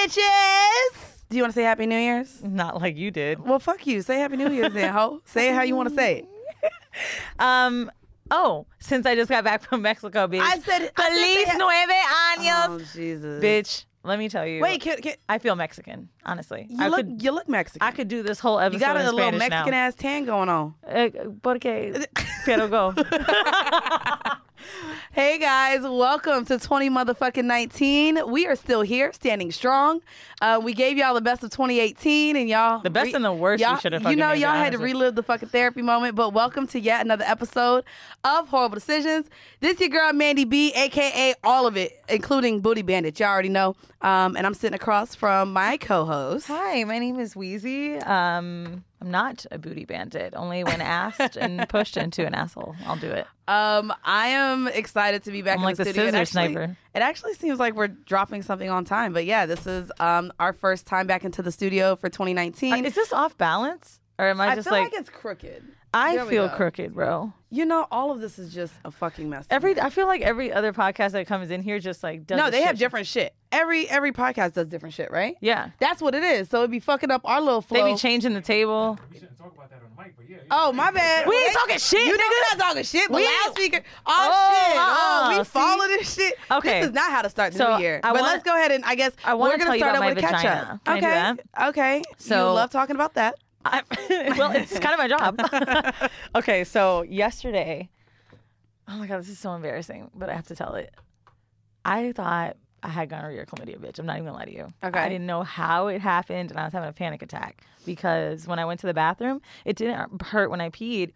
bitches. Do you want to say Happy New Year's? Not like you did. Well, fuck you. Say Happy New Year's then, ho. Say it how you want to say it. Since I just got back from Mexico, bitch. I said Feliz 9 años. Oh, Jesus. Bitch, let me tell you. Wait, I feel Mexican, honestly. You look Mexican. I could do this whole episode You got in a little Spanish Mexican ass tan going on. Porque pero go. Hey guys, welcome to 2019. We are still here, standing strong. We gave y'all the best of 2018, and y'all the best and the worst. We should have. Y'all had to relive the fucking therapy moment. But welcome to yet another episode of Whoreible Decisions. This your girl Mandy B, aka all of it, including Booty Bandit. Y'all already know. And I'm sitting across from my co-host. Hi, my name is Wheezy. I'm not a booty bandit. Only when asked and pushed into an asshole, I'll do it. I am excited to be back in like the studio. Scissor Sniper. It actually seems like we're dropping something on time. But yeah, this is our first time back into the studio for 2019. Is this off balance? Or am I just feel like it's crooked. I feel crooked, bro. You know, all of this is just a fucking mess. I feel like every other podcast that comes in here just like does. No, they have different shit. Every podcast does different shit, right? Yeah, that's what it is. So it'd be fucking up our little flow. They be changing the table. We shouldn't talk about that on the mic, but yeah. Oh, my bad. We ain't talking shit. You know we're not talking shit, but loudspeaker. We follow this shit. Okay, this is not how to start the new year. But let's go ahead and I guess we're gonna start out with a catch up. Can I do that? Okay. So you love talking about that. Well, it's kind of my job. Okay, so yesterday, oh my God, this is so embarrassing, but I have to tell it. I thought I had gonorrhea or chlamydia, bitch. I'm not even gonna lie to you. Okay. I didn't know how it happened, and I was having a panic attack because when I went to the bathroom, it didn't hurt when I peed,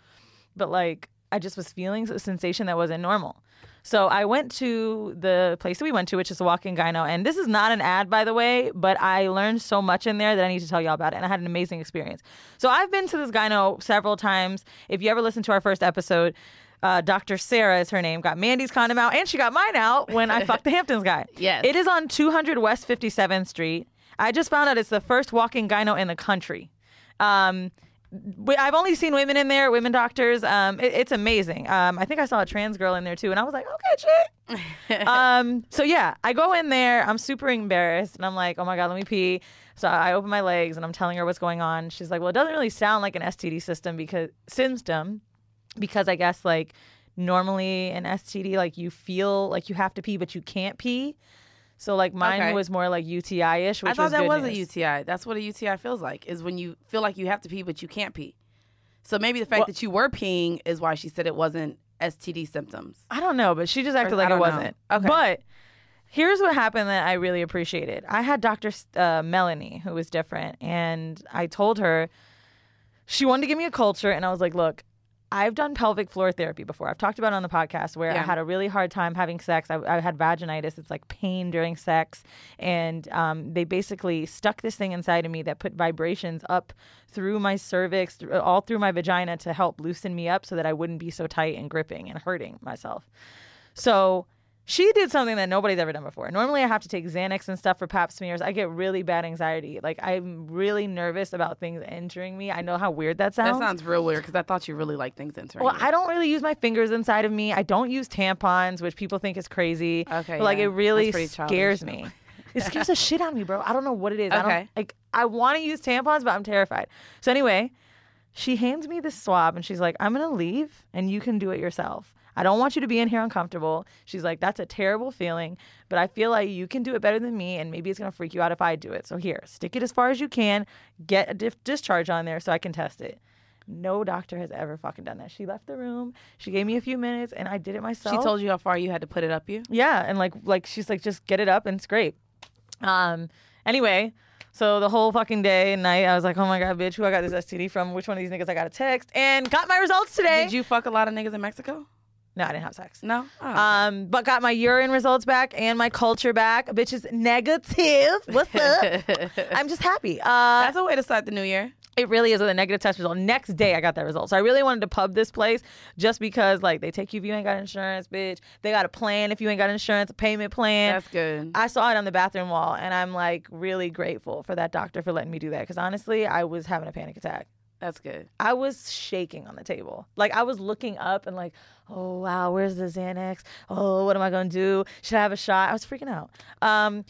but like I just was feeling a sensation that wasn't normal. So I went to the place that we went to, which is a walk-in gyno. And this is not an ad, by the way, but I learned so much in there that I need to tell y'all about it. And I had an amazing experience. So I've been to this gyno several times. If you ever listened to our first episode, Dr. Sarah is her name, got Mandy's condom out, and she got mine out when I fucked the Hamptons guy. Yes. It is on 200 West 57th Street. I just found out it's the first walk-in gyno in the country. I've only seen women in there, women doctors. It's amazing. I think I saw a trans girl in there too, and I was like, okay, chick. So yeah, I go in there. I'm super embarrassed, and I'm like, oh my God, let me pee. So I open my legs, and I'm telling her what's going on. She's like, well, it doesn't really sound like an STD symptom because I guess like normally an STD, like you feel like you have to pee, but you can't pee. So like mine was more like UTI-ish, which I thought that was news. a UTI. That's what a UTI feels like, is when you feel like you have to pee, but you can't pee. So maybe the fact that you were peeing is why she said it wasn't STD symptoms. I don't know, but she just acted like it wasn't. Okay. But here's what happened that I really appreciated. I had Dr. Melanie, who was different, and I told her, she wanted to give me a culture, and I was like, look, I've done pelvic floor therapy before. I've talked about it on the podcast where I had a really hard time having sex. I had vaginitis. It's like pain during sex. And they basically stuck this thing inside of me that put vibrations up through my cervix, all through my vagina to help loosen me up so that I wouldn't be so tight and gripping and hurting myself. So she did something that nobody's ever done before. Normally I have to take Xanax and stuff for pap smears. I get really bad anxiety. Like I'm really nervous about things entering me. I know how weird that sounds. That sounds real weird because I thought you really like things entering Well, you. I don't really use my fingers inside of me. I don't use tampons, which people think is crazy. Okay, but like it really That's scares me. It scares the shit out of me, bro. I don't know what it is. Okay. I want to use tampons, but I'm terrified. So anyway, she hands me this swab and she's like, I'm going to leave and you can do it yourself. I don't want you to be in here uncomfortable. She's like, that's a terrible feeling, but I feel like you can do it better than me, and maybe it's going to freak you out if I do it. So here, stick it as far as you can, get a discharge on there so I can test it. No doctor has ever fucking done that. She left the room. She gave me a few minutes, and I did it myself. She told you how far you had to put it up you? Yeah, and like she's like, just get it up and scrape. Anyway, so the whole fucking day and night, I was like, oh my God, bitch, who I got this STD from? Which one of these niggas I got a text? And got my results today. Did you fuck a lot of niggas in Mexico? No, I didn't have sex. No? Oh. But got my urine results back and my culture back. Bitch is negative. What's up? I'm just happy. That's a way to start the new year. It really is with a negative test result. Next day, I got that result. So I really wanted to pub this place just because, like, they take you if you ain't got insurance, bitch. They got a plan if you ain't got insurance, a payment plan. That's good. I saw it on the bathroom wall, and I'm, like, really grateful for that doctor for letting me do that because, honestly, I was having a panic attack. That's good. I was shaking on the table. Like, I was looking up and like, oh, wow, where's the Xanax? Oh, what am I going to do? Should I have a shot? I was freaking out.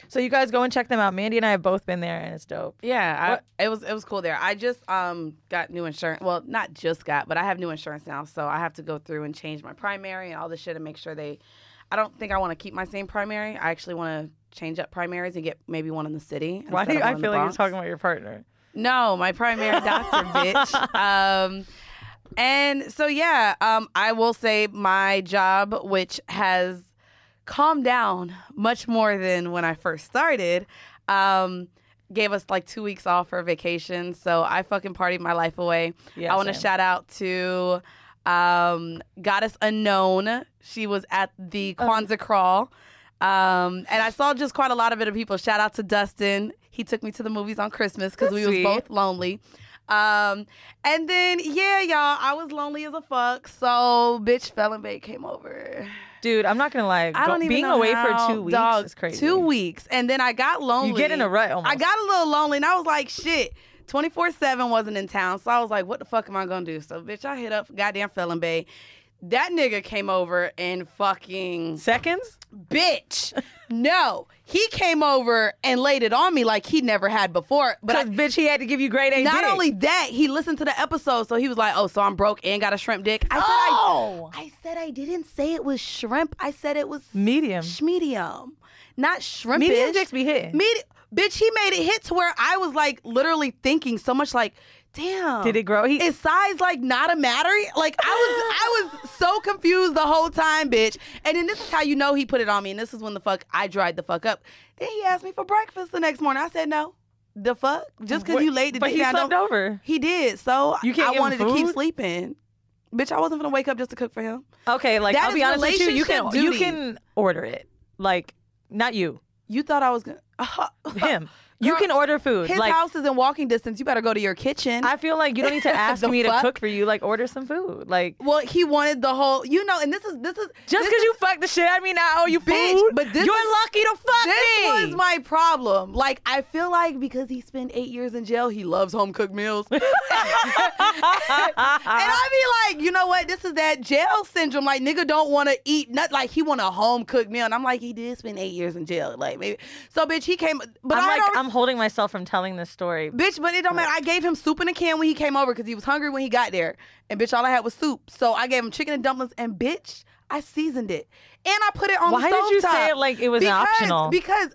So you guys go and check them out. Mandy and I have both been there, and it's dope. Yeah, it was cool there. I just got new insurance. Well, not just got, but I have new insurance now, so I have to go through and change my primary and all this shit and make sure I don't think I want to keep my same primary. I actually want to change up primaries and get maybe one in the city. Why do I feel like you're talking about your partner? No, my primary doctor, bitch. And so, yeah, I will say my job, which has calmed down much more than when I first started, gave us like 2 weeks off for vacation. So I fucking partied my life away. Yeah, I want to shout out to Goddess Unknown. She was at the Kwanzaa crawl. And I saw just quite a lot of it of people. Shout out to Dustin. He took me to the movies on Christmas because we was both lonely. And then, yeah, y'all, I was lonely as a fuck. So, bitch, Felon Bait came over. Dude, I'm not going to lie. I don't even being know away how, for 2 weeks dog, is crazy. 2 weeks. And then I got lonely. You get in a rut almost. I got a little lonely, and I was like, shit. 24/7 wasn't in town. So I was like, what the fuck am I going to do? So, bitch, I hit up goddamn Felon Bait. That nigga came over in fucking... Seconds? Bitch. No. He came over and laid it on me like he never had before. But bitch, he had to give you grade A Not dick. only that, he listened to the episode, so he was like, oh, so I'm broke and got a shrimp dick. I said I didn't say it was shrimp. I said it was... Medium. Medium. Not shrimpish. Medium dicks be hitting. Bitch, he made it hit to where I was like literally thinking so much like, damn. Did it grow? Is size like not a matter? Like I was so confused the whole time, bitch. And then this is how you know he put it on me. And this is when the fuck I dried the fuck up. Then he asked me for breakfast the next morning. I said no. The fuck? Just because you late. But he slept over. He did. So I wanted to keep sleeping. Bitch, I wasn't gonna wake up just to cook for him. Okay, like that I'll be honest with you. You duty. can order it. Like, not you. You thought I was gonna him. You can order food. His house is in walking distance. You better go to your kitchen. I feel like you don't need to ask me to cook for you. Like, order some food. Like, well, he wanted the whole, and this is just because you fucked the shit out of me now, oh, you bitch, food. but you're lucky to fuck me. This was my problem. Like, I feel like because he spent 8 years in jail, he loves home cooked meals. And I be like, you know what? This is that jail syndrome. Like, nigga don't want to eat. Not like he want a home cooked meal. And I'm like, he did spend 8 years in jail. Like, maybe. So, bitch, he came. But I'm holding myself from telling this story. Bitch, but it don't matter. I gave him soup in a can when he came over because he was hungry when he got there. And bitch, all I had was soup. So I gave him chicken and dumplings and bitch, I seasoned it. And I put it on the stovetop. Why did you say it like it was optional? Because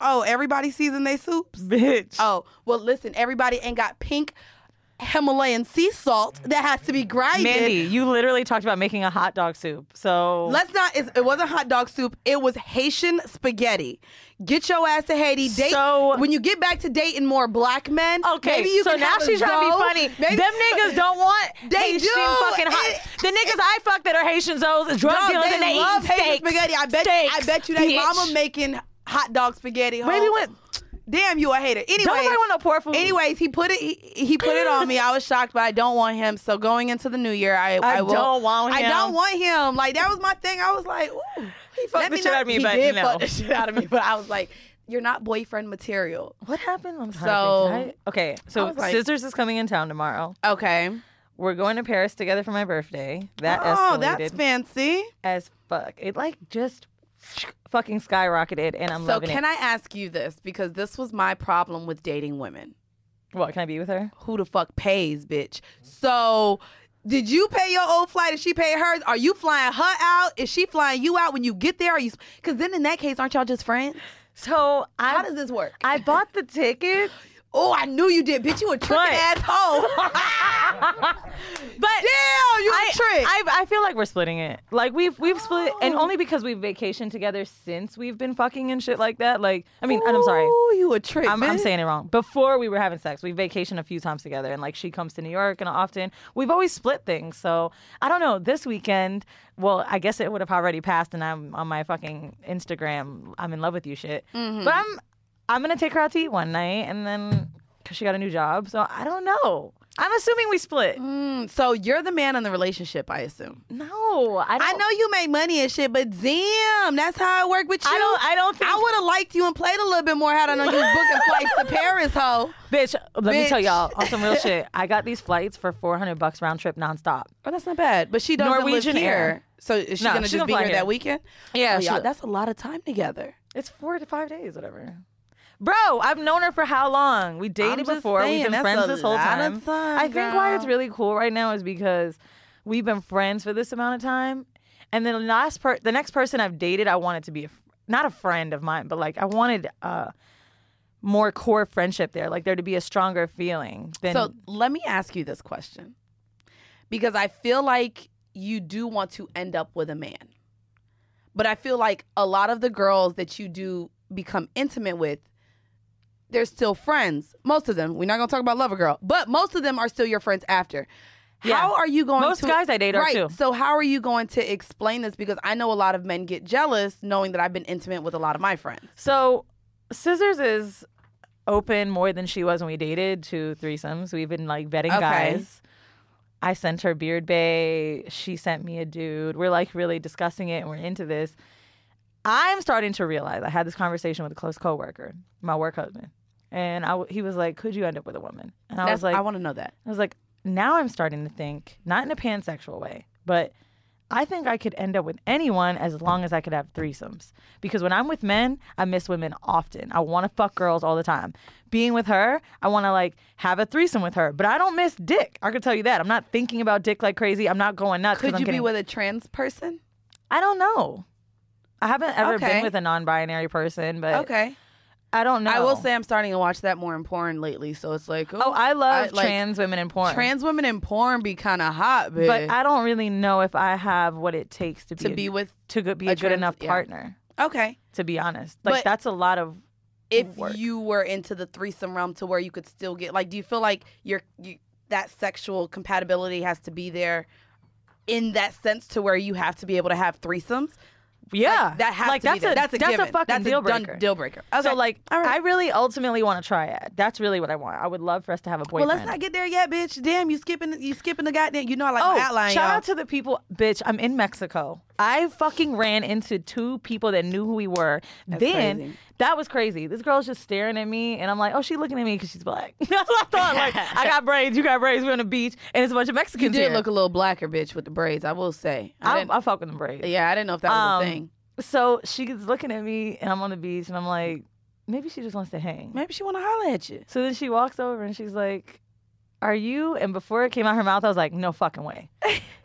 everybody seasoned their soups? Bitch. Oh, well listen, everybody ain't got pink Himalayan sea salt that has to be grinded. Mandy, you literally talked about making a hot dog soup. So it wasn't hot dog soup. It was Haitian spaghetti. Get your ass to Haiti. When you get back to dating more black men, okay. Maybe you so can now she's trying to be funny. Them niggas don't want Haitian fucking hot. The niggas I fuck that are Haitian zoes is drug dealers and they love eat Haitian spaghetti. I bet you they bitch. mama making hot dog spaghetti. Baby went. Damn, you a hater. Anyway, don't nobody want no poor food. Anyways, he put it on me. I was shocked, but I don't want him. So going into the new year, I don't want him. I don't want him. Like that was my thing. I was like, ooh, he fucked the shit out of me, he but did no. fuck the shit out of me. But I was like, you're not boyfriend material. What happened? I'm sorry. Okay, so Scissors is coming in town tomorrow. Okay. We're going to Paris together for my birthday. That escalated. Oh, that's fancy. As fuck. It like just fucking skyrocketed and I'm loving it. So can I ask you this? Because this was my problem with dating women. What, can I be with her? Who the fuck pays, bitch? So did you pay your old flight? Is she pay hers? Are you flying her out? Is she flying you out when you get there? Because then in that case, aren't y'all just friends? So how does this work? I bought the tickets. Oh, I knew you did, bitch. You a trick asshole. But damn, you a trick. I feel like we're splitting it. Like we've split, and only because we've vacationed together since we've been fucking and shit like that. Like, I mean, and I'm sorry. Oh, you a trick. I'm saying it wrong. Before we were having sex, we vacationed a few times together, and like she comes to New York, and often we've always split things. So I don't know. This weekend, well, I guess it would have already passed, and I'm on my fucking Instagram. I'm in love with you, shit. Mm-hmm. But I'm gonna take her out to eat one night, and then because she got a new job. So I don't know. I'm assuming we split. So you're the man in the relationship, I assume. No, I don't. I know you make money and shit, but damn, that's how it worked with you. I don't think. I would have liked you and played a little bit more had I known you was booking flights to Paris, ho. Bitch, let me tell y'all on some real shit. I got these flights for $400 round trip nonstop. Oh, that's not bad. But she doesn't Norwegian live here. Air. So is she going to just be here that weekend? Yeah, y'all, that's a lot of time together. It's 4 to 5 days, whatever. Bro, I've known her for how long? We dated before. We've been friends this whole time. I think why it's really cool right now is because we've been friends for this amount of time. And then the next person I've dated, I wanted to be not a friend of mine, but like I wanted more core friendship there, like there to be a stronger feeling. So let me ask you this question. Because I feel like you do want to end up with a man. But I feel like a lot of the girls that you do become intimate with, they're still friends. Most of them. We're not going to talk about Lover Girl. But most of them are still your friends after. Yeah. How are you going Most guys I date are too. So how are you going to explain this? Because I know a lot of men get jealous knowing that I've been intimate with a lot of my friends. So Scissors is open more than she was when we dated to threesomes. We've been like vetting guys. I sent her Beard Bay. She sent me a dude. We're like really discussing it and we're into this. I'm starting to realize, I had this conversation with a close coworker, my work husband. And he was like, could you end up with a woman? And I was like, I want to know that. I was like, now I'm starting to think, not in a pansexual way, but I think I could end up with anyone as long as I could have threesomes. Because when I'm with men, I miss women often. I want to fuck girls all the time. Being with her, I want to like have a threesome with her. But I don't miss dick. I can tell you that. I'm not thinking about dick like crazy. I'm not going nuts. Could you be with a trans person? I don't know. I haven't ever been with a non-binary person, but I don't know. I will say I'm starting to watch that more in porn lately, so it's like, I love trans women in porn. Trans women in porn be kind of hot, bitch. But I don't really know if I have what it takes to be a good enough partner. Okay, to be honest, like that's a lot of. If work. You were into the threesome realm to where you could still get do you feel like that sexual compatibility has to be there in that sense to where you have to be able to have threesomes? Yeah, that has to be there. That's a given. Fucking deal breaker. Deal breaker. Okay. So I really ultimately want a triad. That's really what I want. I would love for us to have a boyfriend. Well, let's not get there yet, bitch. Damn, you skipping the goddamn. You know I like my outline. Shout out to the people, bitch. I'm in Mexico. I fucking ran into 2 people that knew who we were. That's crazy. That was crazy. This girl's just staring at me, and I'm like, oh, she's looking at me because she's black. That's what I thought. Like, I got braids, you got braids. We're on the beach, and it's a bunch of Mexicans. You did here. look a little blacker, bitch, with the braids. I will say. I fuck with the braids. Yeah, I didn't know if that was a thing. So she's looking at me, and I'm on the beach, and I'm like, maybe she just wants to hang. Maybe she want to holler at you. So then she walks over, and she's like, are you? And before it came out her mouth, I was like, no fucking way.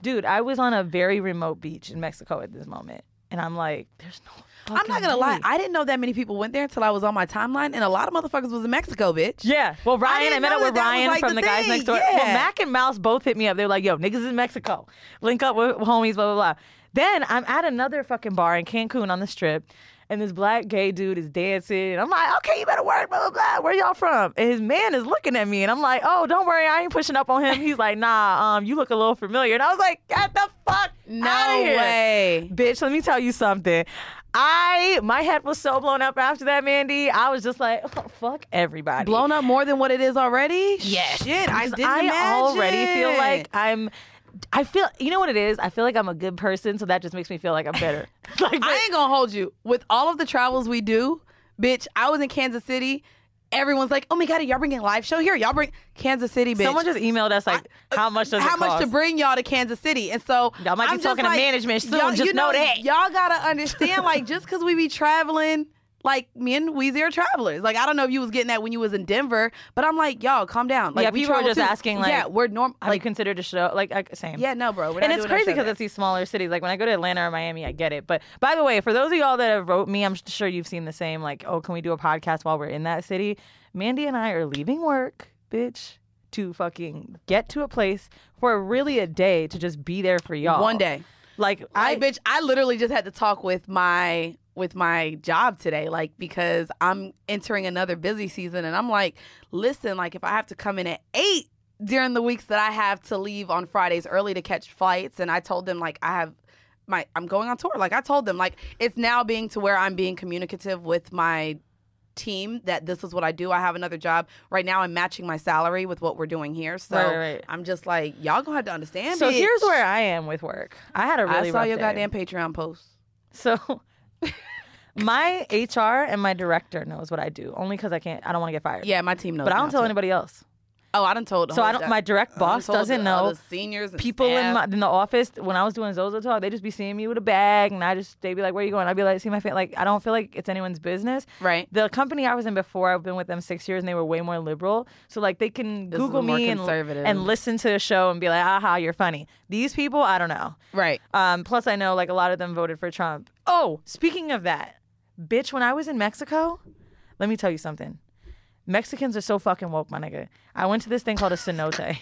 Dude, I was on a very remote beach in Mexico at this moment. And I'm like, there's no fucking I'm not going to lie. I didn't know that many people went there until I was on my timeline. And a lot of motherfuckers was in Mexico, bitch. Yeah. Well, Ryan, I met up with Ryan from the guys next door. Yeah. Well, Mac and Mouse both hit me up. They were like, yo, niggas in Mexico. Link up with homies, blah, blah, blah. Then I'm at another fucking bar in Cancun on the Strip. And this black gay dude is dancing. And I'm like, okay, you better work, blah, blah, blah. Where y'all from? And his man is looking at me. And I'm like, oh, don't worry. I ain't pushing up on him. He's like, nah, you look a little familiar. And I was like, get the fuck out of here. No way. Bitch, let me tell you something. My head was so blown up after that, Mandy. I was just like, oh, fuck everybody. Blown up more than what it is already? Yes. Shit, I didn't imagine. Already feel like I feel, you know what it is? I feel like I'm a good person, so that just makes me feel like I'm better. I ain't gonna hold you. With all of the travels we do, bitch, I was in Kansas City. Everyone's like, oh my God, y'all bringing a live show here? Y'all bring Kansas City, bitch. Someone just emailed us like, how much does it cost? How much to bring y'all to Kansas City? And so y'all might be talking to management soon. Y'all, just know that. Y'all gotta understand, like, just because we be traveling, like, me and Weezy are travelers. Like, I don't know if you was getting that when you was in Denver, but I'm like, y'all, calm down. Like, yeah, people are just asking, like, yeah, we're normal. Have you considered a show? Like, same. Yeah, no, bro. And it's crazy because it's these smaller cities. Like, when I go to Atlanta or Miami, I get it. But by the way, for those of y'all that have wrote me, I'm sure you've seen the same, like, oh, can we do a podcast while we're in that city? Mandy and I are leaving work, bitch, to fucking get to a place for really a day to just be there for y'all. One day. Like, I literally just had to talk with my job today, like, because I'm entering another busy season, and I'm like, listen, like, if I have to come in at 8 during the weeks that I have to leave on Fridays early to catch flights, and I told them, like, I'm going on tour. Like, I told them, like, it's now being to where I'm being communicative with my team that this is what I do. I have another job right now. I'm matching my salary with what we're doing here, so Right. I'm just like, y'all gonna have to understand. So bitch. here's where I am with work. I had a really I saw rough your day. goddamn Patreon post. So my HR and my director knows what I do, only because I don't want to get fired. Yeah, my team knows. But I don't now, tell too. anybody else. Oh, I done told. So I don't. My direct boss doesn't know. The seniors and People staff. in the office, when I was doing Zozo Talk, they just be seeing me with a bag, and they'd be like, "Where are you going?" I'd be like, "See my face." Like, I don't feel like it's anyone's business. Right. The company I was in before, I've been with them 6 years, and they were way more liberal. So like, they can This is Google more me conservative. and listen to the show and be like, "Aha, you're funny." These people, I don't know. Right. Plus, I know like a lot of them voted for Trump. Oh, speaking of that, bitch, when I was in Mexico, let me tell you something. Mexicans are so fucking woke, my nigga. I went to this thing called a cenote,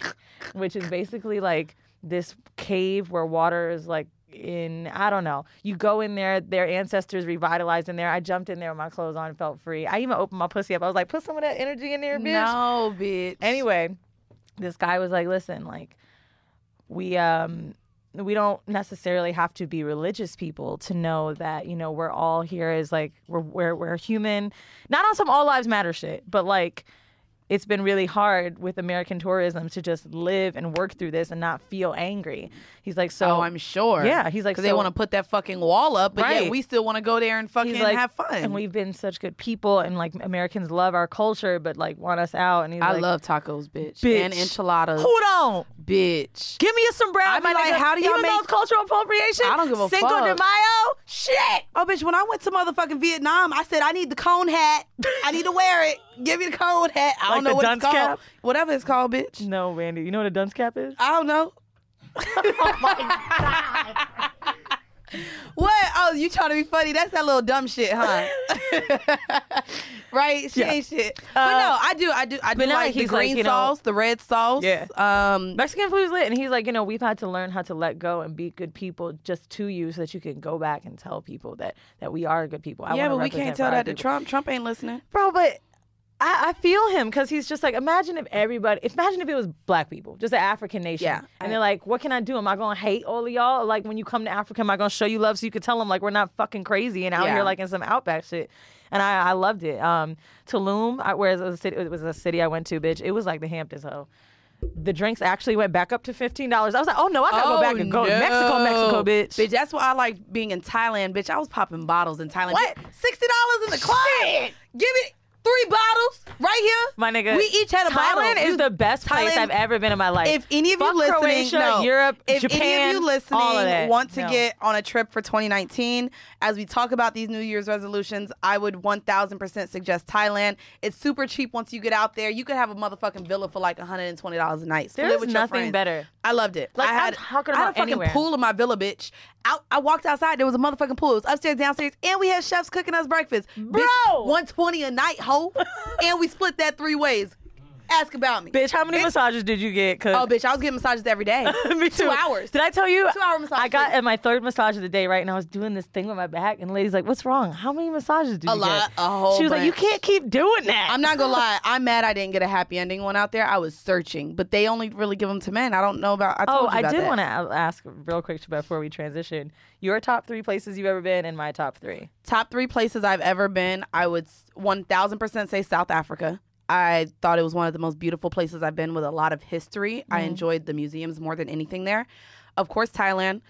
which is basically like this cave where water is like I don't know. You go in there, their ancestors revitalized in there. I jumped in there with my clothes on and felt free. I even opened my pussy up. I was like, put some of that energy in there, bitch. No, bitch. Anyway, this guy was like, listen, like, we don't necessarily have to be religious people to know that, you know, we're all here as like we're human, not on some all lives matter shit, but like it's been really hard with American tourism to just live and work through this and not feel angry. He's like, so I'm sure. Yeah, he's like, because they want to put that fucking wall up, but Right. yet we still want to go there and fucking he's like, have fun. and we've been such good people, and like Americans love our culture, but like want us out. And he's I like, love tacos, bitch, Bitch. and enchiladas, who don't? bitch. Give me a sombrero, I be my like, nigga. how do y'all Even though make- it's cultural appropriation? I don't give a Cinco de fuck. Mayo? Shit. Oh, bitch, when I went to motherfucking Vietnam, I said, I need the cone hat. I need to wear it. Give me the cone hat. I Like don't know the what dunce it's called. cap? Whatever it's called, bitch. No, Randy. You know what a dunce cap is? I don't know. What? Oh, you trying to be funny? That's that little dumb shit, huh? Right? She Yeah. ain't shit. But no, I do but now like the he's like, green you know- sauce, the red sauce. Yeah. Mexican food is lit, and he's like, you know, we've had to learn how to let go and be good people just to you, so that you can go back and tell people that we are good people. I Yeah, wanna but we can't represent tell for our that to people. Trump. Trump ain't listening. Bro, but I feel him, because he's just like, imagine if it was black people, just an African nation. Yeah. And they're like, what can I do? Am I going to hate all of y'all? Like, when you come to Africa, am I going to show you love so you could tell them, like, we're not fucking crazy and out Yeah. here, like, in some outback shit? And I loved it. Tulum, where it was a city I went to, bitch, it was like the Hamptons, ho. The drinks actually went back up to $15. I was like, oh, no, I got to go back and go to Mexico, bitch. Bitch, that's why I like being in Thailand, bitch. I was popping bottles in Thailand. What? $60 in the club? Shit. Give me 3 bottles right here. My nigga, We each had a bottle. Thailand is the best place Thailand- I've ever been in my life. If any of Fuck you listening, Croatia, no. Europe, if Japan, any of you listening all of that. want to No. get on a trip for 2019, as we talk about these New Year's resolutions, I would 1000% suggest Thailand. It's super cheap once you get out there. You could have a motherfucking villa for like $120 a night. Split it There's with your nothing friends. better. I loved it. Like, I had, I'm talking I had a about fucking anywhere. pool in my villa, bitch. I walked outside. There was a motherfucking pool. It was upstairs, downstairs, and we had chefs cooking us breakfast. Bro! Bitch, $120 a night, ho. And we split that 3 ways. Ask about me. Bitch, how many massages did you get? Oh, bitch, I was getting massages every day. Me too. 2 hours. Did I tell you? 2-hour massage, I got please. at my 3rd massage of the day, right? And I was doing this thing with my back, and the lady's like, "What's wrong? How many massages did A you lot, get?" a whole She was like, "You bunch. can't keep doing that." I'm not gonna lie. I'm mad I didn't get a happy ending one out there. I was searching, but they only really give them to men. I don't know about. I told you I about did that. want to ask real quick before we transition. Your top 3 places you've ever been, and my top 3. Top 3 places I've ever been. I would 1000% say South Africa. I thought it was one of the most beautiful places I've been, with a lot of history. I enjoyed the museums more than anything there. Of course, Thailand.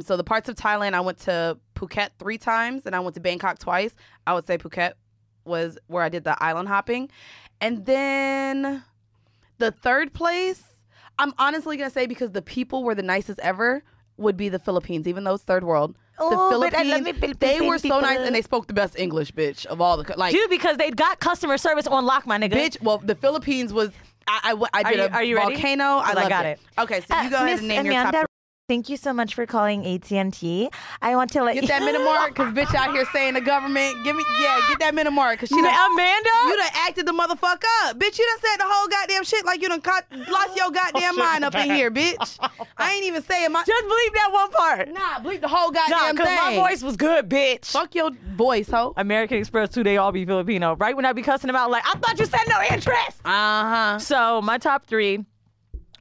So the parts of Thailand, I went to Phuket 3 times, and I went to Bangkok twice. I would say Phuket was where I did the island hopping. And then the 3rd place, I'm honestly going to say, because the people were the nicest ever, would be the Philippines, even though it's 3rd world. The but I love Philippines, the they were so Philippine nice, people. and they spoke the best English, bitch, of all the, like, Dude, because they got customer service on lock, my nigga. bitch, well, the Philippines was, I did Are you a ready? volcano. I 'Cause I loved got it. it. Okay, so you go ahead and name your top 3. Thank you so much for calling AT&T. I want to let Get that minute mark, because bitch out here saying the government. Get that minute mark, because she done, Amanda? you done acted the motherfucker up. Bitch, you done said the whole goddamn shit like you done lost your goddamn mind up in here, bitch. I ain't even saying my... Just believe that one part. Nah, bleep the whole Nah, goddamn because thing. my voice was good, bitch. Fuck your voice, ho. American Express too, they all be Filipino. Right when I be cussing them out, like, I thought you said no interest. Uh-huh. So my top 3,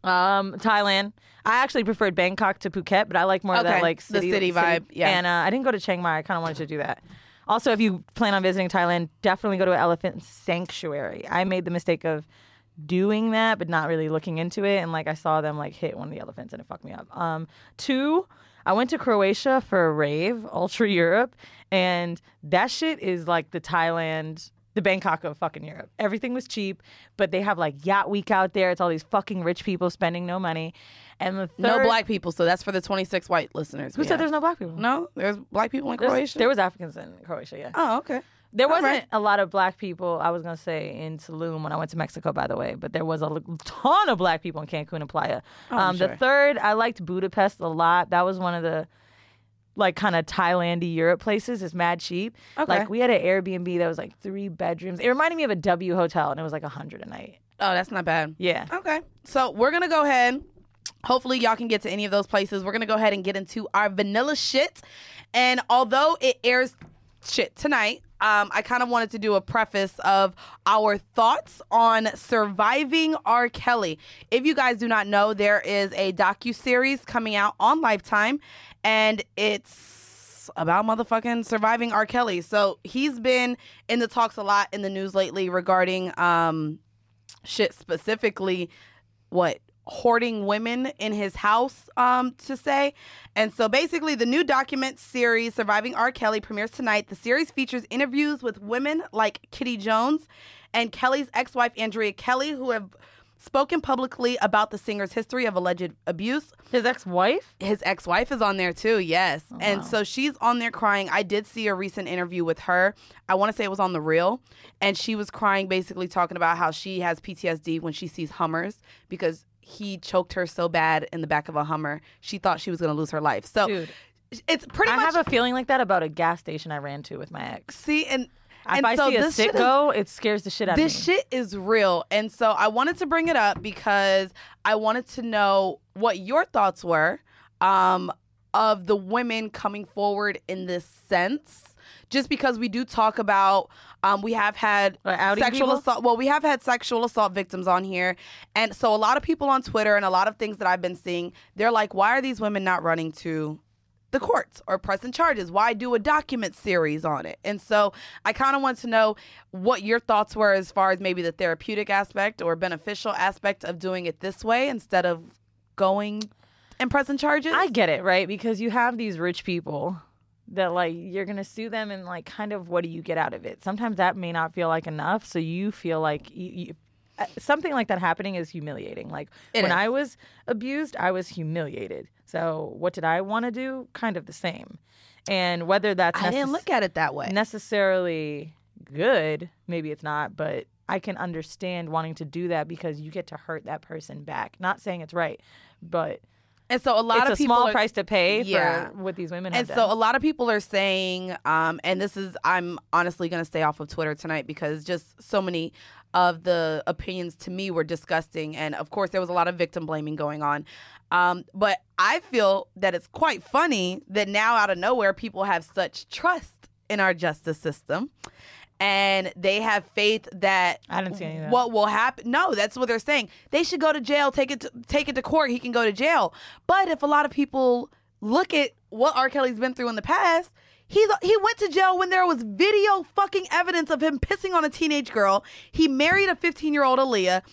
Thailand. I actually preferred Bangkok to Phuket, but I like more of that Okay, like the city city vibe, yeah. And I didn't go to Chiang Mai. I kind of wanted to do that. Also, if you plan on visiting Thailand, definitely go to an elephant sanctuary. I made the mistake of doing that, but not really looking into it. And like I saw them like hit one of the elephants and it fucked me up. 2, I went to Croatia for a rave, Ultra Europe, and that shit is like the Thailand, the Bangkok of fucking Europe. Everything was cheap, but they have like yacht week out there. It's all these fucking rich people spending no money. And the third, No black people, so that's for the 26 white listeners. Who said there's no black people? No, there's black people in Croatia. There was Africans in Croatia, yeah. Oh, okay. There wasn't right. a lot of black people, I was going to say, in Tulum when I went to Mexico, by the way, but there was a ton of black people in Cancun and Playa. Oh, sure. The third, I liked Budapest a lot. That was one of the like kind of Thailand-y Europe places. It's mad cheap. Okay. Like we had an Airbnb that was like 3 bedrooms. It reminded me of a W hotel, and it was like $100 a night. Oh, that's not bad. Yeah. Okay. So we're going to go ahead. Hopefully y'all can get to any of those places. We're going to go ahead and get into our vanilla shit. And although it airs shit tonight, I kind of wanted to do a preface of our thoughts on surviving R. Kelly. If you guys do not know, there is a docuseries coming out on Lifetime, and it's about motherfucking surviving R. Kelly. So he's been in the talks a lot in the news lately regarding shit, specifically hoarding women in his house, to say. And so basically the new document series Surviving R. Kelly premieres tonight. The series features interviews with women like Kitty Jones and Kelly's ex-wife Andrea Kelly, who have spoken publicly about the singer's history of alleged abuse. His ex-wife? His ex-wife is on there too, yes. Oh, and wow. So she's on there crying. I did see a recent interview with her. I want to say it was on The Real. And she was crying, basically talking about how she has PTSD when she sees Hummers because he choked her so bad in the back of a Hummer. She thought she was going to lose her life. So Dude, it's pretty I much... have a feeling like that about a gas station I ran to with my ex. See, and If I so see a this shit sicko, it scares the shit out of me. This shit is real. And so I wanted to bring it up because I wanted to know what your thoughts were of the women coming forward in this sense. Just because we do talk about, we have had sexual assault. Well, we have had sexual assault victims on here. And so a lot of people on Twitter and a lot of things that I've been seeing, they're like, why are these women not running to the courts or pressing charges? Why do a document series on it? And so I kind of want to know what your thoughts were as far as maybe the therapeutic aspect or beneficial aspect of doing it this way instead of going and pressing charges. I get it, right? Because you have these rich people that like you're going to sue them and like kind of what do you get out of it? Sometimes that may not feel like enough. So you feel like something like that happening is humiliating. Like when I was abused, I was humiliated. So what did I want to do? Kind of the same. And whether that's I didn't look at it that way. Necessarily good, maybe it's not, but I can understand wanting to do that because you get to hurt that person back. Not saying it's right, but and so a lot of people small price to pay for what these women have done. And so a lot of people are saying, and this is, I'm honestly going to stay off of Twitter tonight because just so many of the opinions to me were disgusting. And of course, there was a lot of victim blaming going on. But I feel that it's quite funny that now out of nowhere, people have such trust in our justice system. And they have faith that I didn't see any of that. What will happen? No, that's what they're saying. They should go to jail. Take it to court. He can go to jail. But if a lot of people look at what R. Kelly's been through in the past, he went to jail when there was video fucking evidence of him pissing on a teenage girl. He married a 15-year-old Aaliyah.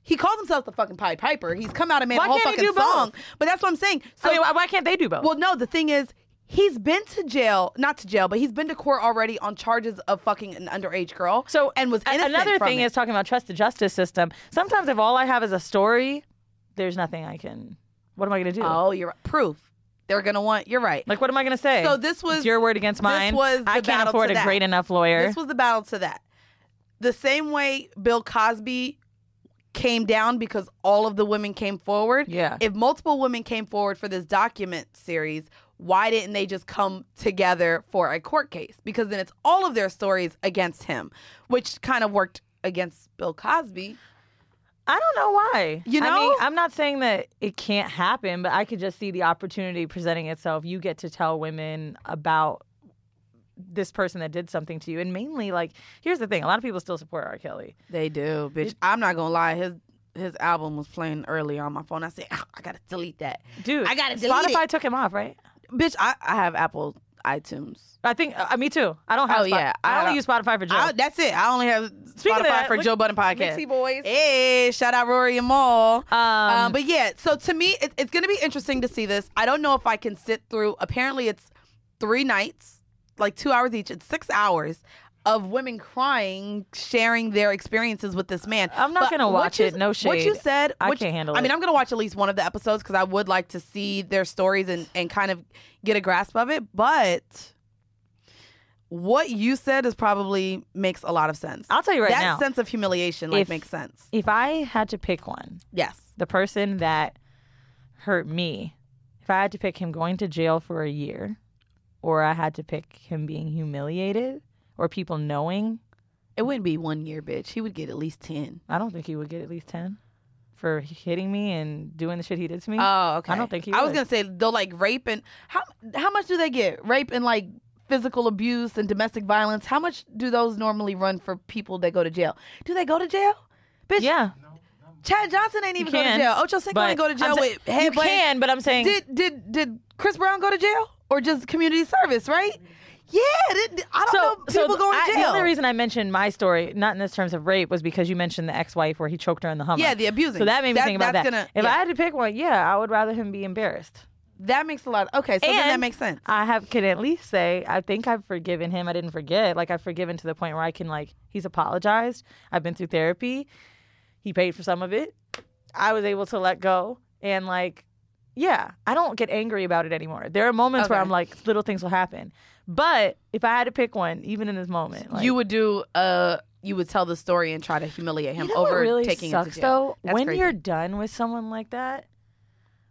He calls himself the fucking Pied Piper. He's come out and made a whole fucking song. But that's what I'm saying. So why can't they do both? Well, no, the thing is, he's been to jail, not to jail, but he's been to court already on charges of fucking an underage girl. So and was innocent. Another thing is talking about trust the justice system. Sometimes if all I have is a story, there's nothing I can. What am I going to do? Oh, you're right. Proof. They're going to want. You're right. Like, what am I going to say? So this was it's your word against mine. This was the I can't afford a great enough lawyer. This was the battle to that. The same way Bill Cosby came down because all of the women came forward. Yeah. If multiple women came forward for this document series, why didn't they just come together for a court case? Because then it's all of their stories against him, which kind of worked against Bill Cosby. I don't know why. You know? I mean, I'm not saying that it can't happen, but I could just see the opportunity presenting itself. You get to tell women about this person that did something to you. And mainly, like, here's the thing. A lot of people still support R. Kelly. They do, bitch. I'm not going to lie. His album was playing earlier on my phone. I said, I got to delete that. Dude, I got to delete Spotify it. took him off, right? Bitch, I have Apple. iTunes. I think me too. I don't have. I only use Spotify for Joe. That's it. I only have Spotify for Joe Budden podcast. Mixy boys. Hey, shout out Rory and Maul. But yeah, so to me, it's going to be interesting to see this. I don't know if I can sit through. Apparently, it's 3 nights, like 2 hours each. It's 6 hours of women crying, sharing their experiences with this man. I'm not going to watch it. No shade. What you said, I can't handle it. I mean, I'm going to watch at least one of the episodes because I would like to see their stories and kind of get a grasp of it. But what you said is probably makes a lot of sense. I'll tell you now. That sense of humiliation makes sense. If I had to pick one, yes, the person that hurt me, if I had to pick him going to jail for a year, or I had to pick him being humiliated, or people knowing. It wouldn't be 1 year, bitch. He would get at least 10. I don't think he would get at least 10 for hitting me and doing the shit he did to me. Oh, okay. I don't think he would. I was going to say, they'll like rape and... How much do they get? Rape and like physical abuse and domestic violence. How much do those normally run for people that go to jail? Do they go to jail? Bitch. Yeah. Chad Johnson ain't even go to jail. Ocho Cinco ain't go to jail with headbutt. You can, but I'm saying... Did Chris Brown go to jail? Or just community service, right? Yeah, I don't know people going to jail. The only reason I mentioned my story, not in this terms of rape, was because you mentioned the ex-wife where he choked her in the Hummer. Yeah, the abusing. So that made me think about that. If I had to pick one, I would rather him be embarrassed. That makes a lot. Okay, so then that makes sense. Can at least say I think I've forgiven him. I didn't forget. Like I've forgiven to the point where I can he's apologized. I've been through therapy. He paid for some of it. I was able to let go and I don't get angry about it anymore. There are moments where I'm like, little things will happen. But if I had to pick one, even in this moment, you would do you would tell the story and try to humiliate him over what really taking him to jail. Though, when you're done with someone like that,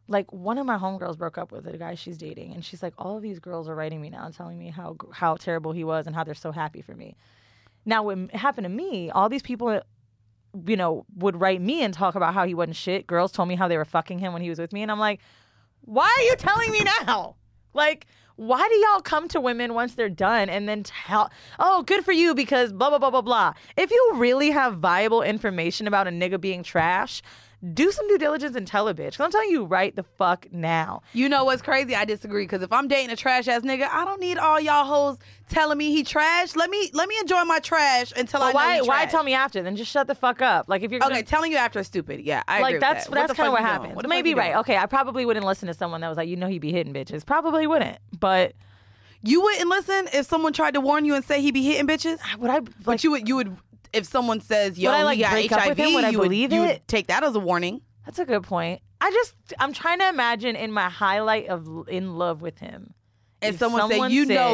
like one of my homegirls broke up with a guy she's dating, and she's like, all of these girls are writing me now and telling me how terrible he was and how they're so happy for me. Now, when it happened to me, all these people, would write me and talk about how he wasn't shit. Girls told me how they were fucking him when he was with me, and I'm like, why are you telling me now? Like, why do y'all come to women once they're done and then tell, oh, good for you because blah, blah, blah, blah, blah. If you really have viable information about a nigga being trash, do some due diligence and tell a bitch. Because I'm telling you right the fuck now. You know what's crazy? I disagree. Because if I'm dating a trash ass nigga, I don't need all y'all hoes telling me he trash. Let me enjoy my trash until I know he trash. Why tell me after? Then just shut the fuck up. Like if you're telling you after is stupid. Yeah, I agree with that's that. That's kind of what happens. Maybe right. Okay, I probably wouldn't listen to someone that was like, he'd be hitting bitches. Probably wouldn't. But you wouldn't listen if someone tried to warn you and say he be hitting bitches. Would I? But you would. If someone says, "Yo, he got HIV," you would take that as a warning. That's a good point. I'm trying to imagine in my highlight of in love with him. And someone say,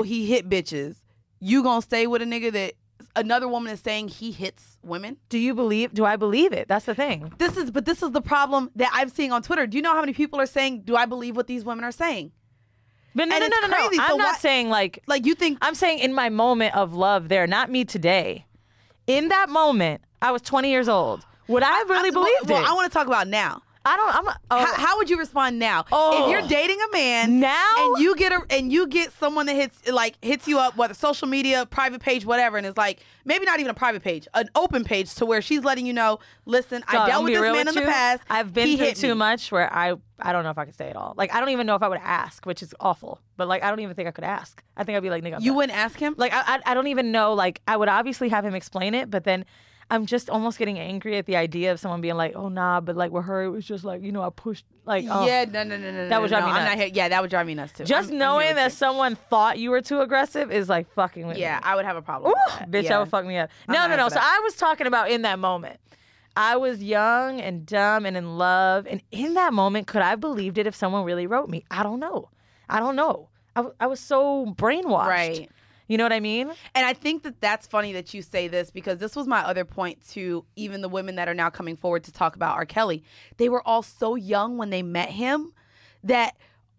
he hit bitches. You gonna stay with a nigga that another woman is saying he hits women? Do I believe it? That's the thing. This is the problem that I'm seeing on Twitter. Do you know how many people are saying, do I believe what these women are saying? But no. I'm not saying like you think. I'm saying in my moment of love there, not me today. In that moment, I was 20 years old. Would I have really believed it? I want to talk about now. How would you respond now? Oh. If you're dating a man now and you get someone that hits you up, whether social media, private page, whatever, and it's like maybe not even a private page, an open page to where she's letting you know, listen, I dealt with this man in the past. I've been through too much where I don't know if I could say it all. Like I don't even know if I would ask, which is awful. But I don't even think I could ask. I think I'd be like, nigga. You wouldn't ask him? Like I don't even know. Like I would obviously have him explain it, but then I'm just almost getting angry at the idea of someone being like, oh, nah, but with her, it was just I pushed, Yeah, no. That would drive me nuts. I'm not here. Yeah, that would drive me nuts, too. Just knowing that someone thought you were too aggressive is fucking with me. Yeah, I would have a problem with that. Bitch, that would fuck me up. No. So I was talking about in that moment. I was young and dumb and in love. And in that moment, could I have believed it if someone really wrote me? I don't know. I was so brainwashed. Right. You know what I mean? And I think that's funny that you say this because this was my other point to even the women that are now coming forward to talk about R. Kelly. They were all so young when they met him that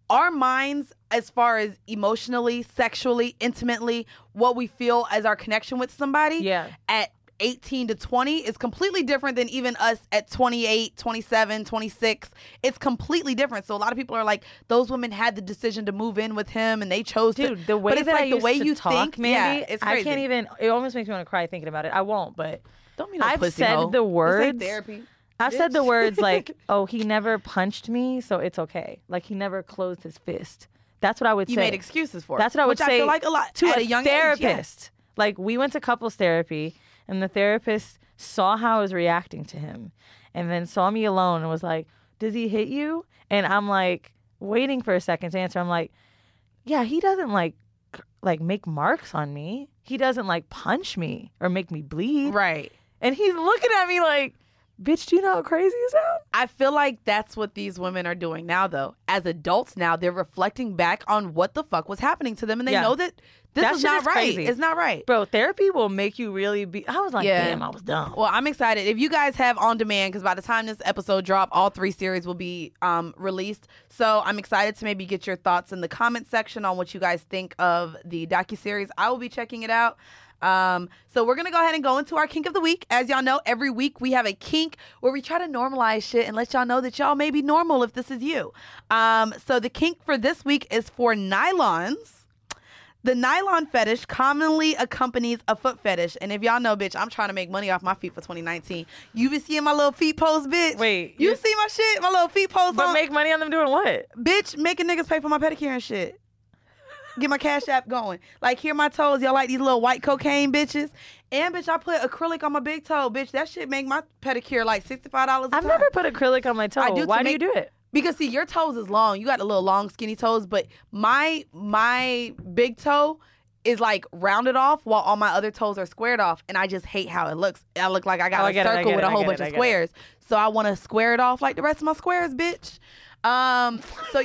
our minds, as far as emotionally, sexually, intimately, what we feel as our connection with somebody at 18 to 20 is completely different than even us at 28, 27, 26. It's completely different. So a lot of people are like, those women had the decision to move in with him and they chose to. Dude, the way that I used to talk, Mandy, it's crazy. I can't even, it almost makes me want to cry thinking about it. I won't, but don't be no I've pussy said hoe. the words. This ain't therapy. I've said the words like, oh, he never punched me, so it's okay. Like he never closed his fist. That's what I would say. You made excuses for it. That's what I would which say I feel like a lot to at a young therapist. age. Like, we went to couples therapy, and the therapist saw how I was reacting to him, and then saw me alone and was like, "Does he hit you?" And I'm like, waiting for a second to answer. I'm like, "Yeah, he doesn't like make marks on me. He doesn't like punch me or make me bleed." Right. And he's looking at me like, "Bitch, do you know how crazy you sound?" I feel like that's what these women are doing now, though. As adults now, they're reflecting back on what the fuck was happening to them, and they know that this is not right. Crazy. It's not right. Bro, therapy will make you really be... I was like, damn, I was dumb. Well, I'm excited. If you guys have On Demand, because by the time this episode drop, all 3 series will be released. So I'm excited to maybe get your thoughts in the comment section on what you guys think of the docuseries. I will be checking it out. So we're going to go ahead and go into our kink of the week. As y'all know, every week we have a kink where we try to normalize shit and let y'all know that y'all may be normal if this is you. So the kink for this week is for nylons. The nylon fetish commonly accompanies a foot fetish. And if y'all know, bitch, I'm trying to make money off my feet for 2019. You been seeing my little feet post, bitch? Wait. You see my shit? My little feet post But make money on them doing what? Bitch, making niggas pay for my pedicure and shit. Get my Cash App going. Like, here my toes. Y'all like these little white cocaine bitches? And, bitch, I put acrylic on my big toe. Bitch, that shit make my pedicure like $65 a time. I've never put acrylic on my toe. Why do you do it? Because, see, your toes is long. You got the little long, skinny toes. But my big toe is, like, rounded off while all my other toes are squared off. And I just hate how it looks. I look like I got a circle with a whole bunch of squares. So I want to square it off like the rest of my squares, bitch. So,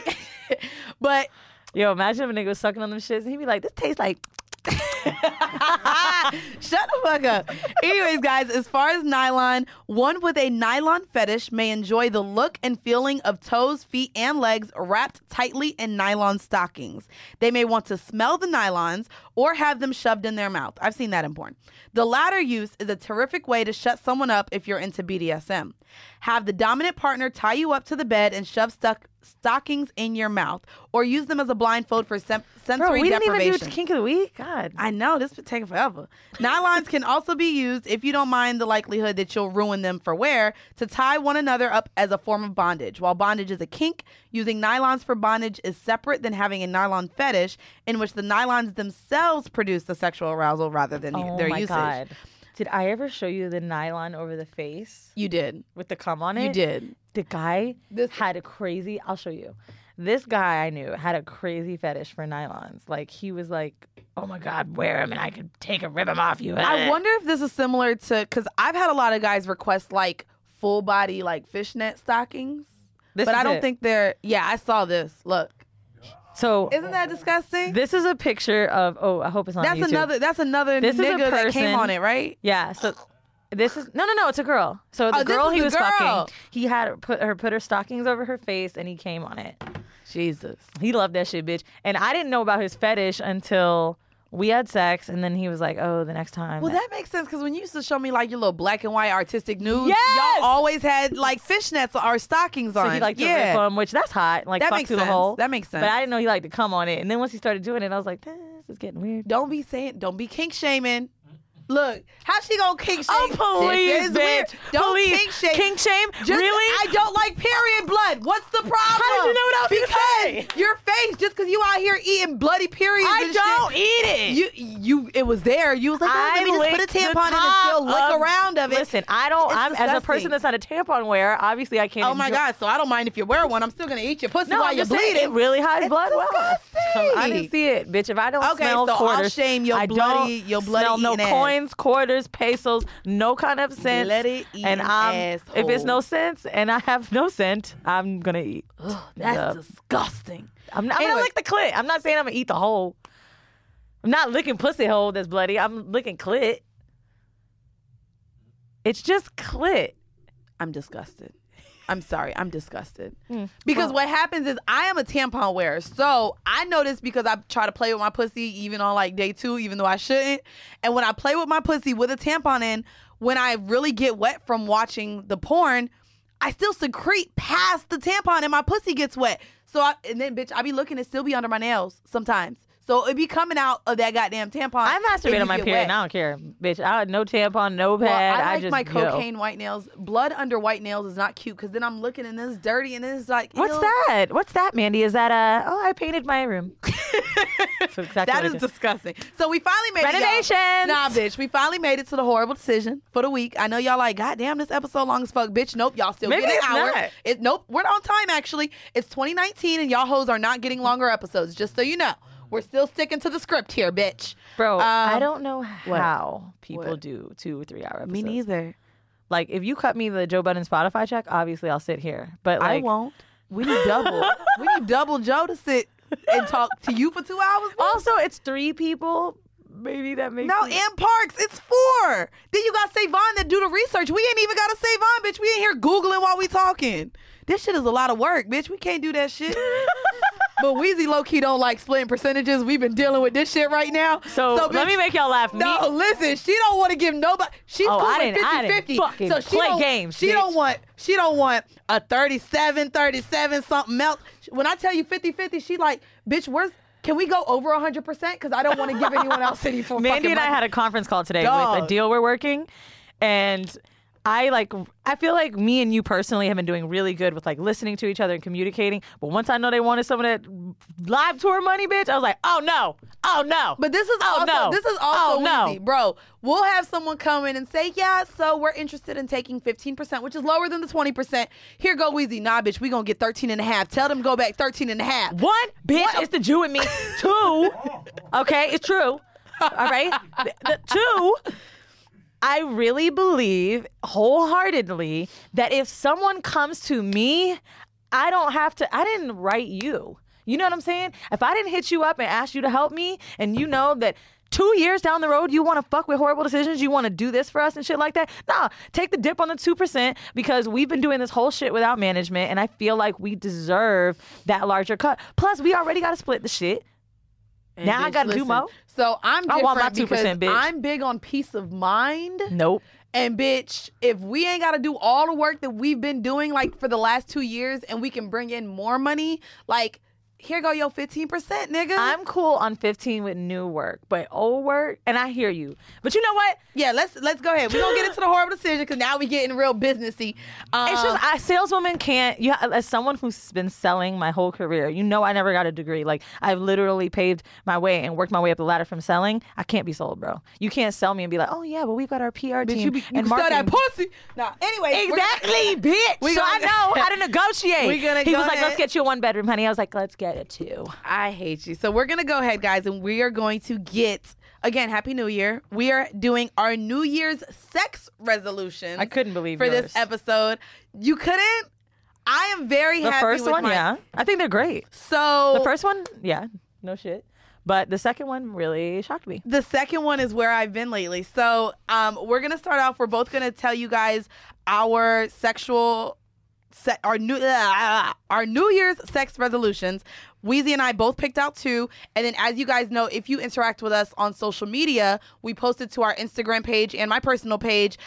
but... Yo, imagine if a nigga was sucking on them shits and he'd be like, "This tastes like..." Shut the fuck up. Anyways, guys, as far as nylon, one with a nylon fetish may enjoy the look and feeling of toes, feet, and legs wrapped tightly in nylon stockings. They may want to smell the nylons or have them shoved in their mouth. I've seen that in porn. The latter use is a terrific way to shut someone up if you're into BDSM. Have the dominant partner tie you up to the bed and shove stockings in your mouth, or use them as a blindfold for sensory deprivation. We didn't even do kink of the week. God, I know this would take forever. Nylons can also be used, if you don't mind the likelihood that you'll ruin them for wear, to tie one another up as a form of bondage. While bondage is a kink, using nylons for bondage is separate than having a nylon fetish, in which the nylons themselves produce the sexual arousal rather than their usage. God. Did I ever show you the nylon over the face? You did. With the cum on it? You did. The guy had a crazy... I'll show you. This guy I knew had a crazy fetish for nylons. Like, he was like, "Oh my God, wear them and I could rip them off you." I wonder if this is similar to... Because I've had a lot of guys request, like, full body, like, fishnet stockings. But I don't think they're... Yeah, I saw this. Look. So isn't that disgusting? This is a picture of... Oh, I hope it's on YouTube. That's another nigga that came on it, right? Yeah. So this is... No, it's a girl. So the girl he was fucking, he had put her stockings over her face and he came on it. Jesus. He loved that shit, bitch. And I didn't know about his fetish until we had sex, and then he was like, "Oh, the next time." Well, that makes sense, because when you used to show me like your little black and white artistic nudes, yes! y'all always had like fishnets or stockings on. So he liked to rip them, which that's hot. Like, that fuck makes through sense. The hole. That makes sense. But I didn't know he liked to come on it. And then once he started doing it, I was like, "This is getting weird." Don't be kink shaming. Look, how she gonna kink shame? Oh, please, bitch. Don't kink shame. Kink shame? Really? I don't like period blood. What's the problem? How did you know what I was gonna say? Your face, just because you out here eating bloody periods I don't eat it. You was there. You was like, "Oh, let me just put a tampon in and still lick around of it." Listen, I'm as a person that's not a tampon wearer, obviously I can't. Oh my God, so I don't mind if you wear one. I'm still gonna eat your pussy while you're bleeding. It really hides blood. Disgusting. I didn't see it, bitch. If I don't smell quarters, I'll shame your bloody smell no ass. Coins, quarters, pesos, no kind of scent. Bloody and if it's no sense and I have no scent, I'm gonna eat. Ugh, that's disgusting. I'm gonna lick the clit. I'm not saying I'm gonna eat the hole. I'm not licking pussy hole that's bloody. I'm licking clit. It's just clit. I'm disgusted. I'm sorry. I'm disgusted. Because what happens is I am a tampon wearer. So I know this because I try to play with my pussy even on like day 2, even though I shouldn't. And when I play with my pussy with a tampon in, when I really get wet from watching the porn, I still secrete past the tampon and my pussy gets wet. And then, bitch, I be looking, it still be under my nails sometimes. So it be coming out of that goddamn tampon. I masturbate and on my you get period. wet. And I don't care, bitch. No tampon, no pad. Well, I like just my go. cocaine white nails. Blood under white nails is not cute because then I'm looking and it's dirty and it's like, What's ew. that? What's that, Mandy? Is that I painted my room. That's exactly That what is it disgusting. So we finally made Renovations. it. Nah, bitch. We finally made it to the horrible decision for the week. I know y'all like, God damn, this episode long as fuck, bitch. Nope, y'all still Maybe getting an it's hour. not. Nope, we're on time actually. It's 2019 and y'all hoes are not getting longer episodes. Just so you know, we're still sticking to the script here, bitch. Bro, I don't know how people What? do 2 or 3 hour episodes. Me neither. Like, if you cut me the Joe Budden Spotify check, obviously I'll sit here. But like, I won't. We need double. We need double Joe to sit and talk to you for 2 hours. bitch. Also, it's 3 people. Maybe that makes No, it- and Parks, it's 4. Then you got Savon that do the research. We ain't even got to Savon, bitch. We ain't here Googling while we talking. This shit is a lot of work, bitch. We can't do that shit. But Weezy low-key don't like splitting percentages. We've been dealing with this shit right now. So let bitch, me make y'all laugh. No, listen, she don't want to give nobody. She's cool I with didn't 50-50. fucking So she play don't, games, She bitch. don't want a 37, something else. When I tell you 50-50, she like, bitch, can we go over 100%? Because I don't want to give anyone else any fucking Mandy and I money. had a conference call today Dog. with a deal we're working, and I feel like me and you personally have been doing really good with like listening to each other and communicating. But once I know they wanted some of that live tour money, bitch, I was like, oh no. But this is also Weezy, bro. We'll have someone come in and say, yeah, so we're interested in taking 15%, which is lower than the 20%. Here go Weezy. Nah, bitch, we gonna get 13.5. Tell them go back 13.5. One, bitch, it's the Jew in me. 2, okay, it's true. All right, the 2. I really believe wholeheartedly that if someone comes to me, I didn't write you. You know what I'm saying? If I didn't hit you up and ask you to help me, and you know that 2 years down the road, you want to fuck with horrible decisions, you want to do this for us and shit like that, nah, take the dip on the 2% because we've been doing this whole shit without management, and I feel like we deserve that larger cut. Plus, we already got to split the shit. And Now I bitch, gotta do listen, more. So I'm different I want my 2%, because bitch. I'm big on peace of mind. Nope. And bitch, if we ain't got to do all the work that we've been doing like for the last 2 years and we can bring in more money, like here go your 15%, nigga. I'm cool on 15 with new work, but old work, and I hear you. But you know what? Yeah, let's go ahead. We're going to get into the horrible decision because now we getting real businessy. It's just, a saleswoman can't, as someone who's been selling my whole career, you know I never got a degree. Like, I've literally paved my way and worked my way up the ladder from selling. I can't be sold, bro. You can't sell me and be like, oh yeah, but we've got our PR Bitch, team you and sell that marketing. pussy. Nah, anyway. Exactly, bitch. So I know how to negotiate. We're gonna he go was like, ahead. let's get you a 1-bedroom, honey. I was like, let's get a 2. I hate you. So we're going to go ahead, guys, and we are going to get, again, Happy New Year. We are doing our New Year's sex resolutions. I couldn't believe for yours. this episode. You couldn't? I am very The happy first with one, mine. yeah. I think they're great. So The first one, yeah, no shit. But the second one really shocked me. the second one is where I've been lately. So we're going to start off. We're both going to tell you guys our our New Year's sex resolutions. Weezy and I both picked out 2. And then as you guys know, if you interact with us on social media, we posted to our Instagram page and my personal page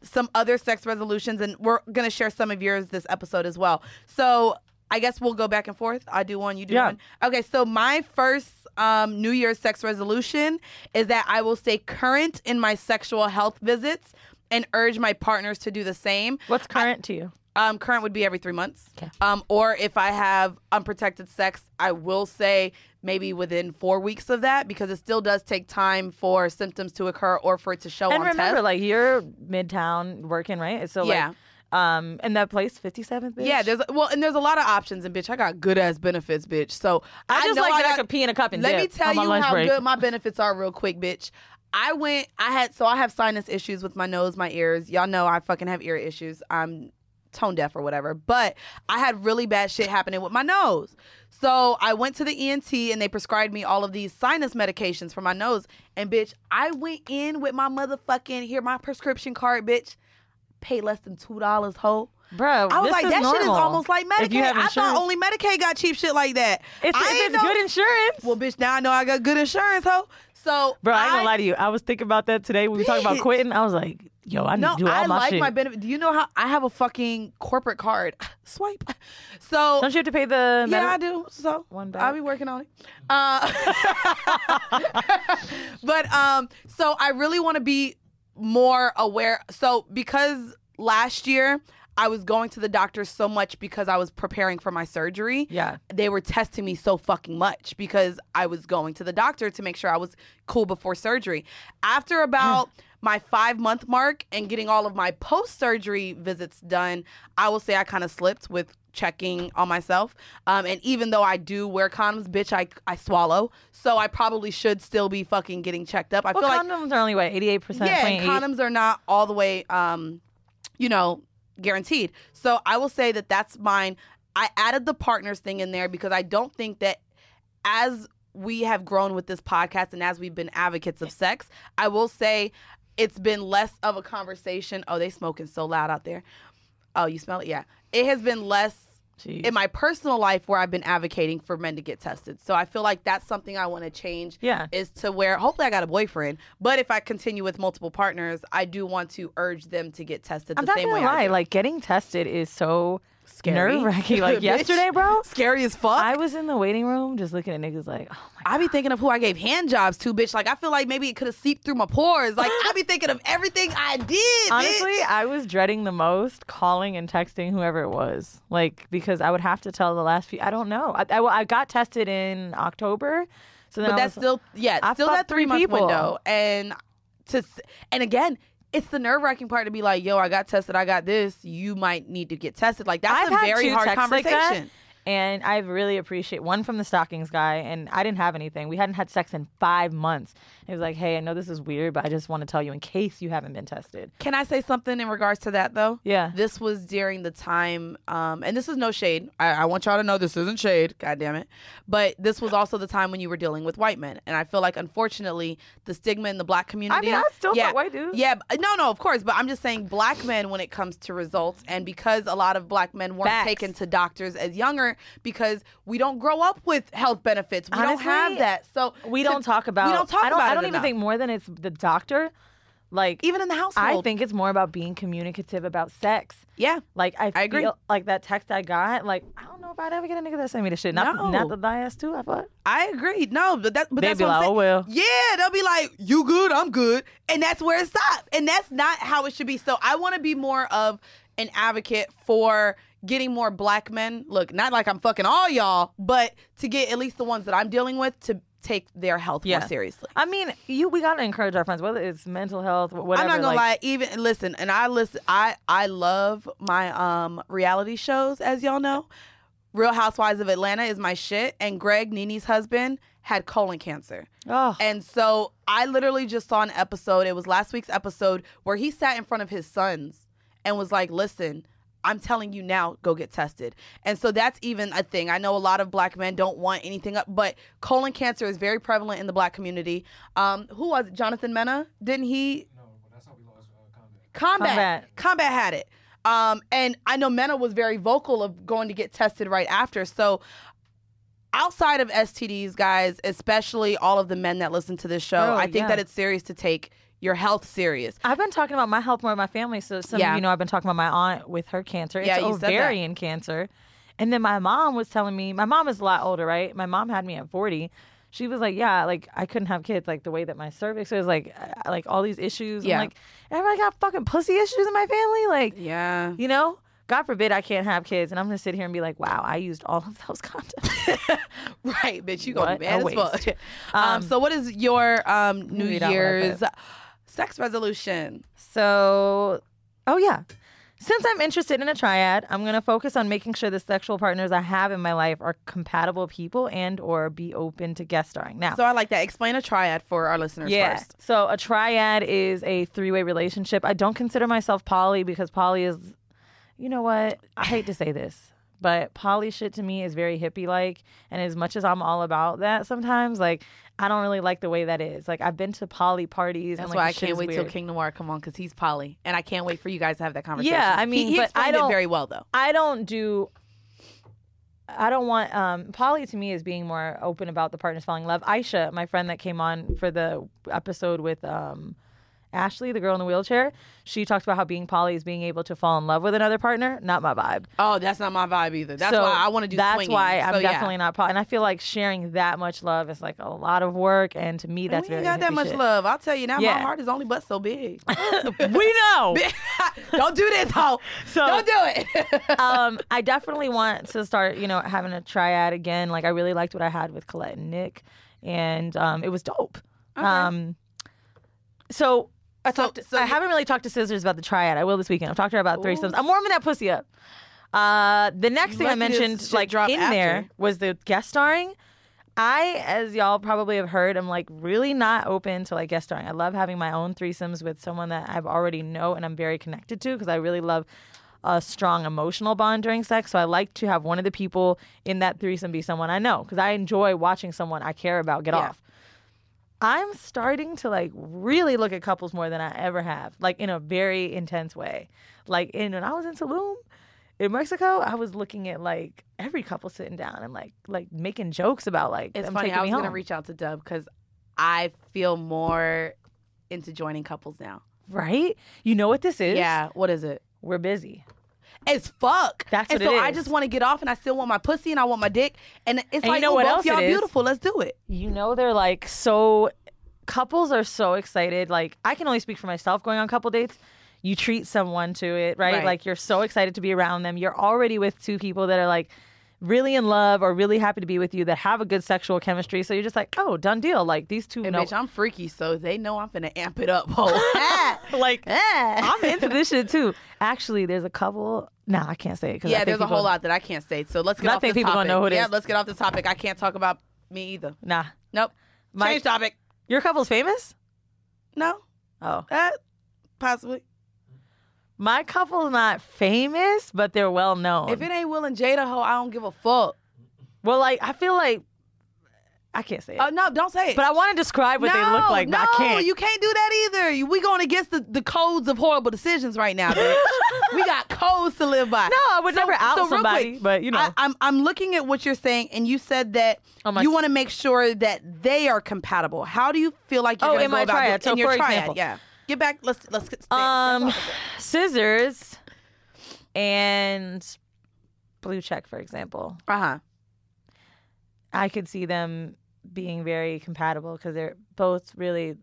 some other sex resolutions. And we're going to share some of yours this episode as well. So I guess we'll go back and forth. I do one, you do one. Okay, so my first New Year's sex resolution is that I will stay current in my sexual health visits and urge my partners to do the same. What's current to you? Current would be every 3 months. Okay. Or if I have unprotected sex, I will say maybe within 4 weeks of that because it still does take time for symptoms to occur or for it to show And on remember, test. like, you're midtown working, right? So, Yeah. and that place, 57th, bitch? Yeah, there's a lot of options, and bitch, I got good ass benefits, bitch. So I just know like that I got- could pee in a cup and Let dip me tell on my you lunch how break. good my benefits are real quick, bitch. I have sinus issues with my nose, my ears. Y'all know I fucking have ear issues. I'm tone deaf or whatever, but I had really bad shit happening with my nose. So I went to the ENT and they prescribed me all of these sinus medications for my nose. And bitch, I went in with my motherfucking, here my prescription card, bitch. Paid less than $2, ho. Bro, I was this like, is that shit is normal. almost like If you Medicaid. have I thought insurance. only Medicaid got cheap shit like that. If it's good insurance. Well, bitch, now I know I got good insurance, ho. So, Bro, I ain't gonna lie to you. I was thinking about that today when we talking about Bitch. quitting. I was like, yo, I need to do all my shit. my benefit. Do you know how I have a fucking corporate card? Swipe. So Don't you have to pay the yeah, I do. So One back. I'll be working on it. But so I really want to be more aware. So because last year I was going to the doctor so much because I was preparing for my surgery. Yeah. They were testing me so fucking much because I was going to the doctor to make sure I was cool before surgery. After about my 5-month mark and getting all of my post-surgery visits done, I will say I kind of slipped with checking on myself. And even though I do wear condoms, bitch, I swallow. So I probably should still be fucking getting checked up. I feel like condoms are only, what, 88%? yeah, and condoms are not all the way, guaranteed. So I will say that that's mine. I added the partners thing in there because I don't think that as we have grown with this podcast and as we've been advocates of sex, I will say it's been less of a conversation. Oh, they smoking so loud out there. Oh, you smell it? Yeah. It has been less in my personal life where I've been advocating for men to get tested. So I feel like that's something I want to change. Yeah. Is to where hopefully I got a boyfriend, but if I continue with multiple partners, I do want to urge them to get tested the same way I'm not gonna lie. I do. Like, getting tested is so Scary. nerve-wracking. Like, Bitch. yesterday, bro, Scary as fuck. I was in the waiting room just looking at niggas like, oh my God. I be thinking of who I gave hand jobs to, bitch. Like, I feel like maybe it could have seeped through my pores. Like, I be thinking of everything I did, Honestly, bitch. I was dreading the most calling and texting whoever it was. Like, because I would have to tell the last few. I don't know. I got tested in October. So then But that's still, I still fucked that 3 3-month people. window. And again, it's the nerve-wracking part to be like, yo, I got tested, I got this. You might need to get tested. Like, that's I've a had very 2 hard texts like conversation. that, and I really appreciate one from the stockings guy, and I didn't have anything. We hadn't had sex in 5 months. He was like, hey, I know this is weird, but I just want to tell you in case you haven't been tested. Can I say something in regards to that, though? Yeah. This was during the time, and this is no shade. I want y'all to know this isn't shade. God damn it. But this was also the time when you were dealing with white men. And I feel like, unfortunately, the stigma in the black community. I mean, I still fuck white dudes. Yeah. No, of course. But I'm just saying black men when it comes to results. And because a lot of black men weren't Facts. taken to doctors as younger because we don't grow up with health benefits. We Honestly, don't have that. So We don't talk about we don't talk about it I don't even enough. think more than it's the doctor. Like, even in the household. I think it's more about being communicative about sex. Yeah. Like, I agree. feel like that text I got, like, I don't know if I'd ever get a nigga that sent me the shit. Not the bias too, I thought. I agree. No, but that's They'd what be I'm like, saying. oh, well. Yeah, they'll be like, you good, I'm good. And that's where it stops. And that's not how it should be. So I want to be more of an advocate for getting more black men. Look, not like I'm fucking all y'all, but to get at least the ones that I'm dealing with to take their health more seriously. I mean, we gotta encourage our friends, whether it's mental health, whatever. I'm not gonna lie. Even listen, and I love my reality shows, as y'all know. Real Housewives of Atlanta is my shit, and Greg, Nene's husband, had colon cancer. Oh. And so I literally just saw an episode. It was last week's episode where he sat in front of his sons and was like, "Listen, I'm telling you now, go get tested." And so that's even a thing. I know a lot of black men don't want anything up, but colon cancer is very prevalent in the black community. Who was it? Jonathan Mena? Didn't he? No, but that's how we lost Combat. Combat had it. And I know Mena was very vocal of going to get tested right after. So outside of STDs, guys, especially all of the men that listen to this show, I think that it's serious to take your health serious. I've been talking about my health more with my family. So some of you know I've been talking about my aunt with her cancer. It's ovarian cancer. And then my mom was telling me, my mom is a lot older, right? My mom had me at 40. She was like, yeah, like I couldn't have kids, like the way that my cervix was, like all these issues. Yeah. I'm like, everybody got fucking pussy issues in my family? Like, Yeah. you know? God forbid I can't have kids. And I'm going to sit here and be like, wow, I used all of those condoms. Right, bitch. You gonna What be a mad as waste. fuck. So what is your New read out what I Year's put. sex resolution? So, since I'm interested in a triad, I'm going to focus on making sure the sexual partners I have in my life are compatible people and or be open to guest starring. Now, So I like that. Explain a triad for our listeners first. So a triad is a 3-way relationship. I don't consider myself poly because poly is, you know what? I hate to say this, but poly shit to me is very hippie-like. And as much as I'm all about that sometimes, like, I don't really like the way that is. Like, I've been to poly parties. That's and, why like, I can't wait till King Noir come on, because he's poly, and I can't wait for you guys to have that conversation. Yeah, I mean, he but explained it very well though. I don't want poly to me is being more open about the partners falling in love. Aisha, my friend that came on for the episode with Ashley, the girl in the wheelchair, she talked about how being poly is being able to fall in love with another partner. Not my vibe. Oh, that's not my vibe either. That's why I want to do swinging. That's why I'm definitely not poly. And I feel like sharing that much love is like a lot of work. And to me, that's very we ain't got that much shit. love. I'll tell you now, my heart is only but so big. We know. Don't do this, ho. So, don't do it. I definitely want to start, having a triad again. Like, I really liked what I had with Colette and Nick. And it was dope. Okay. So I haven't really talked to Scissors about the triad. I will this weekend. I've talked to her about threesomes. I'm warming that pussy up. The next thing I mentioned, like, in there was the guest starring. I, as y'all probably have heard, I'm like really not open to like guest starring. I love having my own threesomes with someone that I've already know and I'm very connected to, because I really love a strong emotional bond during sex. So I like to have one of the people in that threesome be someone I know, because I enjoy watching someone I care about get off. I'm starting to like really look at couples more than I ever have, like in a very intense way. Like when I was in Tulum in Mexico, I was looking at like every couple sitting down and like making jokes about like it's them funny. taking I me was home. gonna reach out to Dub because I feel more into joining couples now. Right? You know what this is? Yeah. What is it? We're busy. As fuck. That's what and so it is. I just want to get off, and I still want my pussy, and I want my dick, and it's And like, you know what both else y'all it is? beautiful. Let's do it. They're like couples are so excited. Like, I can only speak for myself going on couple dates. You treat someone to it, right? Like, you're so excited to be around them. You're already with two people that are like really in love or really happy to be with you, that have a good sexual chemistry. So you're just like, oh, done deal. Like, these two And know. bitch, I'm freaky, so they know I'm finna amp it up. Like, I'm into this shit too. Actually, there's a couple. Nah, I can't say it. Yeah, there's a whole lot that I can't say. So let's get off this topic. people gonna know who it is. Yeah, let's get off this topic. I can't talk about me either. Nah. Nope. Change topic. Your couple's famous? No. Oh. Possibly. My couple's not famous, but they're well known. If it ain't Will and Jada, ho, I don't give a fuck. Well, like, I feel like I can't say it. Oh, no, don't say it. But I want to describe what they look like, but I can't. No, you can't do that either. We going against the codes of horrible decisions right now, bitch. We got codes to live by. No, I would never out real somebody, quick, but you know. I'm looking at what you're saying, and you said that you want to make sure that they are compatible. How do you feel like you're going to go about triad. it So in your for triad? example, Yeah. Get back. Let's Scissors and Blue Check, for example. Uh-huh. I could see them being very compatible because they're both really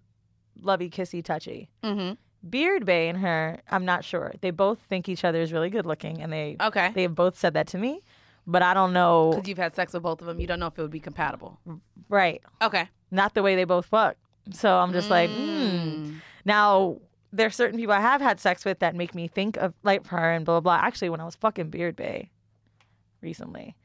lovey, kissy, touchy. Mm-hmm. Beard Bay and her, I'm not sure. They both think each other is really good looking, and they have both said that to me, but I don't know. Because you've had sex with both of them, you don't know if it would be compatible. Right. Okay. Not the way they both fuck. So I'm just like, Now, there's certain people I have had sex with that make me think of like her and blah, blah, blah. Actually, when I was fucking Beard Bay recently,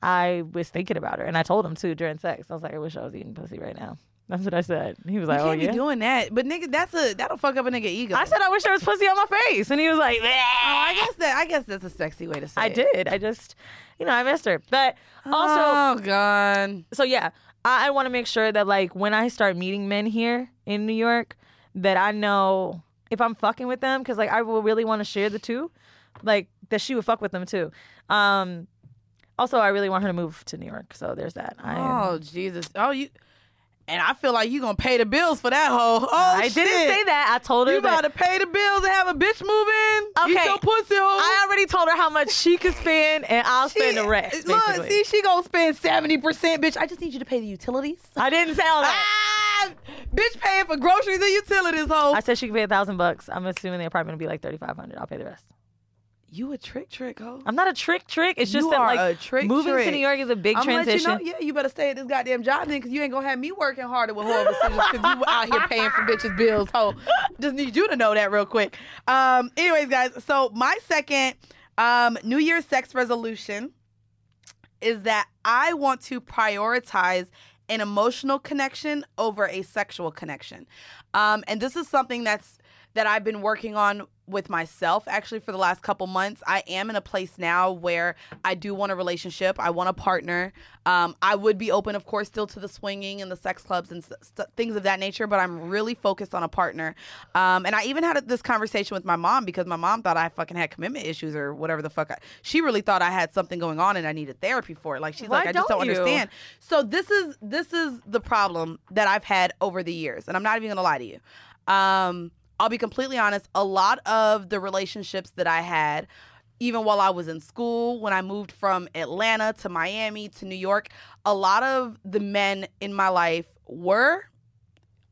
I was thinking about her, and I told him too during sex. I was like, I wish I was eating pussy right now. That's what I said. He was like, you can't yeah? be doing that. But nigga, that'll fuck up a nigga ego. I said I wish there was pussy on my face, and he was like, I guess that's a sexy way to say it. I did. I just, I missed her. But also, oh god. So yeah, I want to make sure that like when I start meeting men here in New York, that I know if I'm fucking with them, because like I will really want to share the two, like that she would fuck with them too. Also, I really want her to move to New York, so there's that. Oh Jesus. Oh you. And I feel like you gonna pay the bills for that hoe. Oh, I didn't say that. I told her you about to pay the bills and have a bitch move in. Okay, Eat your pussy hoe. I already told her how much she could spend, and I'll spend the rest. Look, basically. see, she gonna spend 70%, bitch. I just need you to pay the utilities. I didn't say all that. Bitch, paying for groceries and utilities, hoe. I said she could pay $1,000. I'm assuming the apartment will be like $3,500. I'll pay the rest. You a trick, hoe. I'm not a trick. It's just you that are like a trick. moving to New York is a big transition. Let you know, you better stay at this goddamn job then, because you ain't gonna have me working harder with horrible decisions because you out here paying for bitches' bills. Ho, just need you to know that real quick. Anyways, guys, so my second New Year's sex resolution is that I want to prioritize an emotional connection over a sexual connection, and this is something that I've been working on with myself actually for the last couple months. I am in a place now where I do want a relationship. I want a partner. I would be open, of course, still to the swinging and the sex clubs and things of that nature, but I'm really focused on a partner. And I even had this conversation with my mom because my mom thought I fucking had commitment issues or whatever the fuck. She really thought I had something going on and I needed therapy for it. Like, she's like, I just don't understand. So this is the problem that I've had over the years, and I'm not even gonna lie to you. I'll be completely honest, a lot of the relationships that I had, even while I was in school, when I moved from Atlanta to Miami to New York, a lot of the men in my life were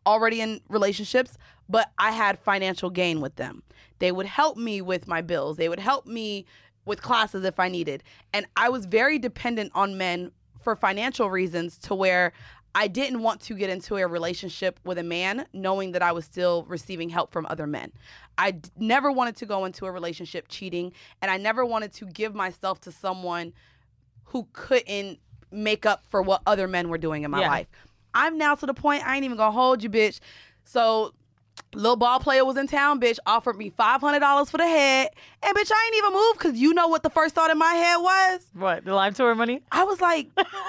already in relationships, but I had financial gain with them. They would help me with my bills. They would help me with classes if I needed. And I was very dependent on men for financial reasons, to where I didn't want to get into a relationship with a man knowing that I was still receiving help from other men. I never wanted to go into a relationship cheating, and I never wanted to give myself to someone who couldn't make up for what other men were doing in my life. I'm now to the point, I ain't even gonna hold you, bitch. So, little ball player was in town, bitch, offered me $500 for the head, and bitch, I ain't even moved, because you know what the first thought in my head was? What, the live tour money? I was like,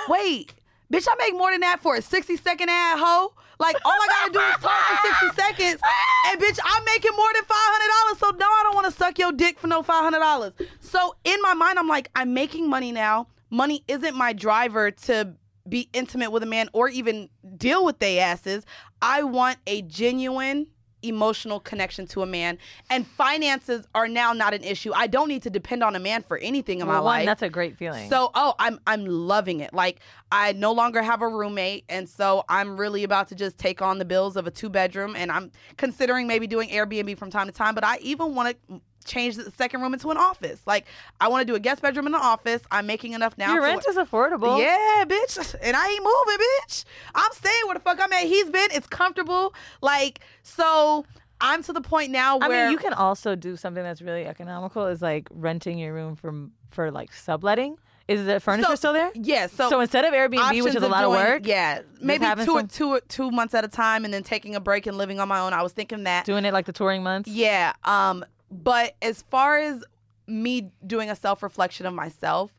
wait. Bitch, I make more than that for a 60-second ad hoe. Like, all I gotta do is talk for 60 seconds. And bitch, I'm making more than $500. So no, I don't want to suck your dick for no $500. So in my mind, I'm like, I'm making money now. Money isn't my driver to be intimate with a man or even deal with they asses. I want a genuine emotional connection to a man, and finances are now not an issue. I don't need to depend on a man for anything in my life. That's a great feeling. So, I'm loving it. Like, I no longer have a roommate, and so I'm really about to just take on the bills of a 2-bedroom, and I'm considering maybe doing Airbnb from time to time, but I even want to change the second room into an office. Like, I want to do a guest bedroom in the office. I'm making enough now. Your rent is affordable. Yeah, bitch. And I ain't moving, bitch. I'm staying where the fuck I'm at. He's been. It's comfortable. Like, so I'm to the point now where... I mean, you can also do something that's really economical, is like renting your room for like subletting. Is the furniture still there? Yeah. So instead of Airbnb, which is a lot of work. Yeah. Maybe two months at a time, and then taking a break and living on my own. I was thinking that. Doing it like the touring months? Yeah. But as far as me doing a self-reflection of myself,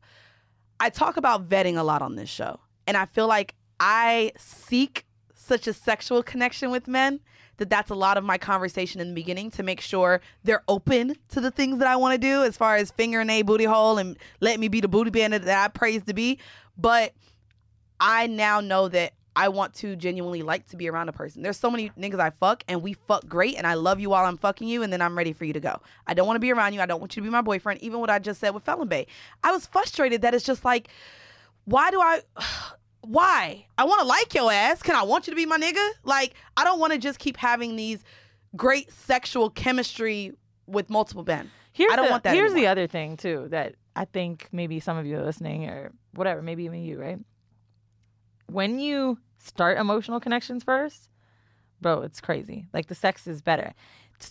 I talk about vetting a lot on this show. And I feel like I seek such a sexual connection with men that that's a lot of my conversation in the beginning, to make sure they're open to the things that I want to do, as far as fingering a booty hole and let me be the booty bandit that I praise to be. But I now know that I want to genuinely like to be around a person. There's so many niggas I fuck, and we fuck great, and I love you while I'm fucking you, and then I'm ready for you to go. I don't want to be around you. I don't want you to be my boyfriend. Even what I just said with Felon Bay. I was frustrated that it's just like, why? I want to like your ass. Can I want you to be my nigga? Like, I don't want to just keep having these great sexual chemistry with multiple men. I don't want that Here's anymore. the other thing, too, that I think maybe some of you are listening, or whatever, maybe even you, right? When you start emotional connections first, bro, it's crazy. Like, the sex is better.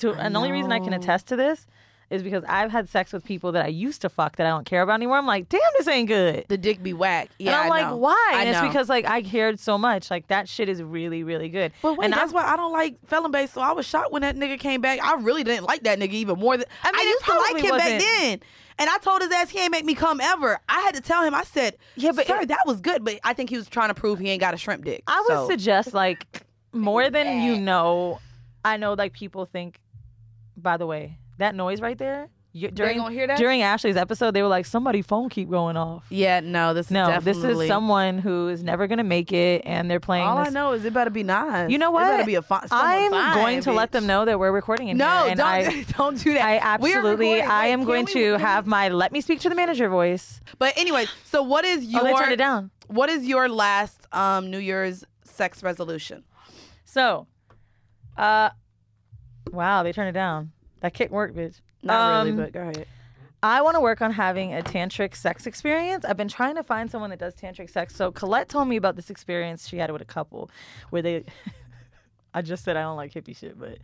And the only reason I can attest to this is because I've had sex with people that I used to fuck that I don't care about anymore. I'm like, damn, this ain't good. The dick be whack. Yeah, and I'm I like, know. why? I And it's know. because, like, I cared so much. Like, that shit is really, really good. But wait, and that's why I don't like Felon Bay. So I was shocked when that nigga came back. I really didn't like that nigga even more than I mean, I it used to like probably him back wasn't- then. And I told his ass he ain't make me come ever. I had to tell him. I said, Yeah, but sir, that was good. But I think he was trying to prove he ain't got a shrimp dick. I would So, suggest, like, more than you know, I know, like, people think, by the way, that noise right there, gonna hear that? during Ashley's episode, they were like, somebody's phone keep going off. yeah, no, this No, is definitely. this is someone who is never going to make it, and they're playing All this. I know is it better be nice. You know what? It better be I'm fine, going to let bitch. them know that we're recording in No, here. And don't do that. I We're absolutely, recording. I Wait, am can going we- to have my let me speak to the manager voice. But anyways, so what is your? Oh, they turned it down. What is your last New Year's sex resolution? So, wow, they turned it down. That kick worked, bitch. Not really, but go ahead. I want to work on having a tantric sex experience. I've been trying to find someone that does tantric sex. So Colette told me about this experience she had with a couple where they, I just said I don't like hippie shit, but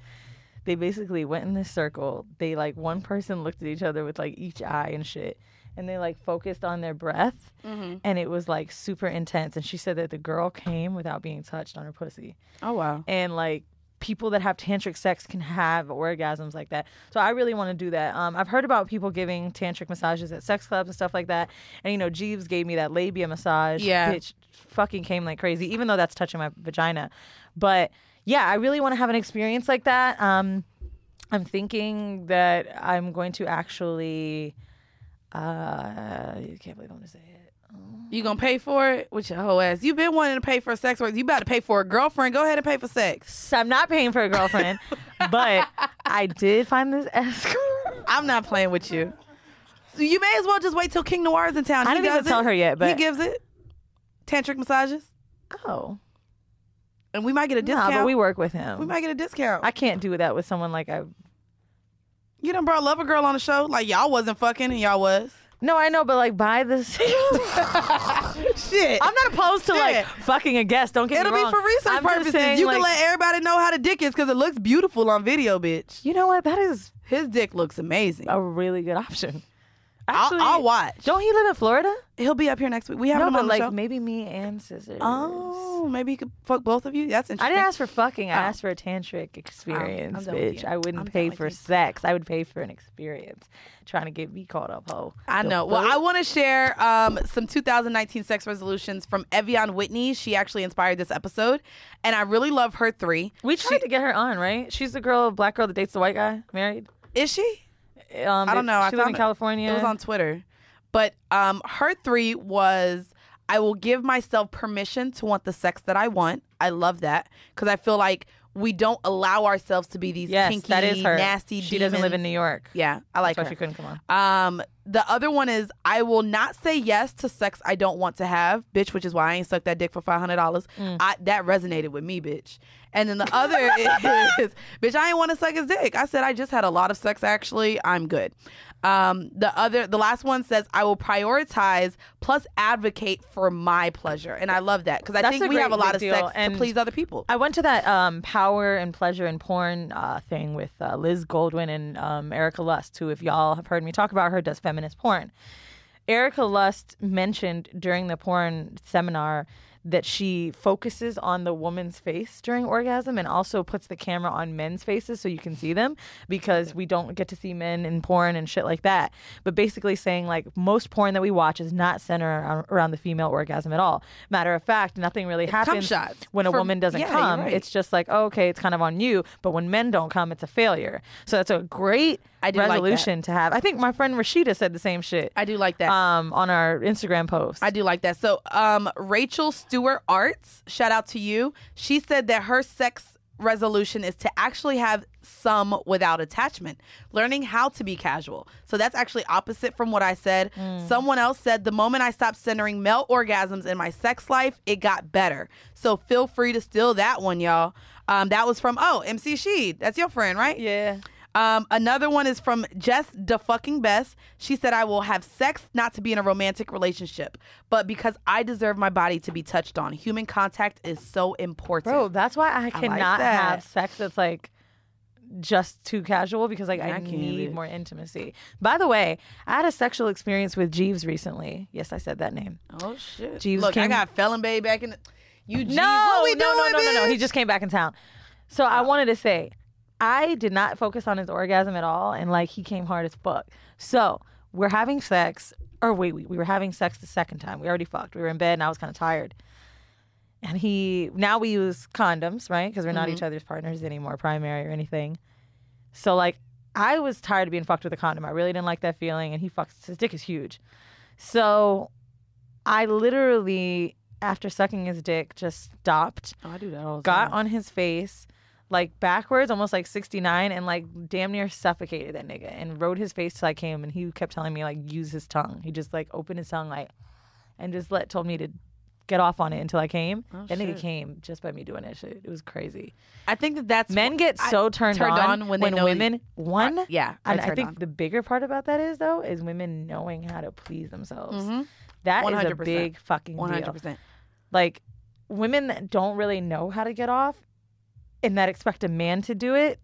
they basically went in this circle. They, like, one person looked at each other with, like, each eye and shit. And they, like, focused on their breath. Mm-hmm. And it was, like, super intense. And she said that the girl came without being touched on her pussy. Oh wow. And, like, people that have tantric sex can have orgasms like that. So I really want to do that. I've heard about people giving tantric massages at sex clubs and stuff like that. And, Jeeves gave me that labia massage. Yeah. Bitch fucking came like crazy, even though that's touching my vagina. But, yeah, I really want to have an experience like that. I'm thinking that I'm going to actually... you can't believe I'm going to say it. You gonna pay for it with your whole ass? You been wanting to pay for sex work. You about to pay for a girlfriend. Go ahead and pay for sex. So I'm not paying for a girlfriend, but I did find this escort. I'm not playing with you. So you may as well just wait till King Noir's in town. I didn't even tell her yet, but he gives it tantric massages. Oh, and we might get a discount. Nah, but we work with him. We might get a discount. I can't do that with someone like I. You done brought Lover Girl on the show like y'all wasn't fucking and y'all was. No, I know, but like buy this. Shit. I'm not opposed to like fucking a guest. Don't get me wrong. It'll be for research purposes. Saying, you can let everybody know how the dick is because it looks beautiful on video, bitch. You know what? That is his dick looks amazing. A really good option. Actually, I'll watch. Don't he live in Florida? He'll be up here next week. We have him on the show. Maybe me and Scissors. Oh, maybe you could fuck both of you. That's interesting. I didn't ask for fucking. I asked for a tantric experience, bitch. I wouldn't pay for sex. I would pay for an experience. Trying to get me caught up, ho. I know. Well, I want to share some 2019 sex resolutions from Evian Whitney. She actually inspired this episode, and I really love her 3. We tried to get her on, right? She's the black girl that dates the white guy, married. Is she? I don't know. She lived in California. It was on Twitter. But her 3 was, I will give myself permission to want the sex that I want. I love that because I feel like we don't allow ourselves to be these kinky, that is her. nasty She demons. doesn't live in New York. Yeah, I like That's her. why she couldn't come on. The other one is, I will not say yes to sex I don't want to have, bitch, which is why I ain't sucked that dick for $500. That resonated with me, bitch. And then the other is, bitch, I ain't want to suck his dick. I said I just had a lot of sex, actually. I'm good. The last one says, I will prioritize plus advocate for my pleasure. And I love that because I think we have a lot of sex to please other people. I went to that power and pleasure and porn thing with Liz Goldwyn and Erica Lust, who, if y'all have heard me talk about her, does feminist porn. Erica Lust mentioned during the porn seminar that she focuses on the woman's face during orgasm and also puts the camera on men's faces so you can see them because we don't get to see men in porn and shit like that. But basically saying like most porn that we watch is not centered around the female orgasm at all. Matter of fact, nothing really happens when a woman doesn't come. Right. It's just like, oh, okay, it's kind of on you. But when men don't come, it's a failure. So that's a great resolution to have. I think my friend Rashida said the same shit. I do like that. On our Instagram post. I do like that. So Rachel Stewart Arts, shout out to you. She said that her sex resolution is to actually have some without attachment, learning how to be casual. So that's actually opposite from what I said. Someone else said, the moment I stopped centering male orgasms in my sex life, it got better. So feel free to steal that one, y'all. That was from, MC Sheed. That's your friend, right? Yeah. Another one is from Jess the fucking best. She said, I will have sex not to be in a romantic relationship, but because I deserve my body to be touched on. Human contact is so important. Bro, that's why I cannot have sex that's like just too casual because like I need more intimacy. By the way, I had a sexual experience with Jeeves recently. Yes, I said that name. Oh shit. Jeeves Look, I got Felon Babe back in the... Jeeves, no, what we doing, no. He just came back in town. So I wanted to say, I did not focus on his orgasm at all, and like he came hard as fuck. So we're having sex, or we were having sex the second time. We already fucked. We were in bed, and I was kind of tired. And now we use condoms, right? Because we're not each other's partners anymore, primary or anything. So like I was tired of being fucked with a condom. I really didn't like that feeling, and his dick is huge. So I literally, after sucking his dick, just stopped. Oh, I do that all the time. Got time. on his face, like backwards, almost like 69, and like damn near suffocated that nigga and rode his face till I came. And he kept telling me like use his tongue. He just like opened his tongue like and just told me to get off on it until I came. That nigga came just by me doing that shit. It was crazy. I think that's men get so turned on when women yeah. And I think the bigger part about that is women knowing how to please themselves. That 100%. Is a big fucking 100%. Deal. Like women that don't really know how to get off and that expect a man to do it,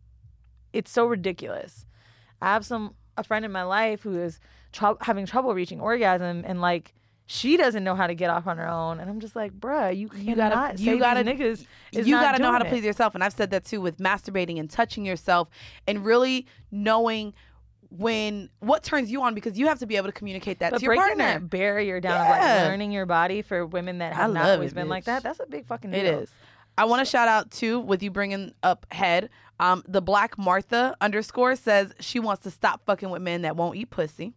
it's so ridiculous. I have a friend in my life who is having trouble reaching orgasm, and like She doesn't know how to get off on her own. And I'm just like, bruh, you gotta niggas you gotta know how to please yourself. And I've said that too with masturbating and touching yourself and really knowing what turns you on, because you have to be able to communicate that to your partner. That barrier down of like learning your body for women that have not always been like that. That's a big fucking deal. It is. I want to shout out too, with you bringing up head, the Black Martha _ says she wants to stop fucking with men that won't eat pussy.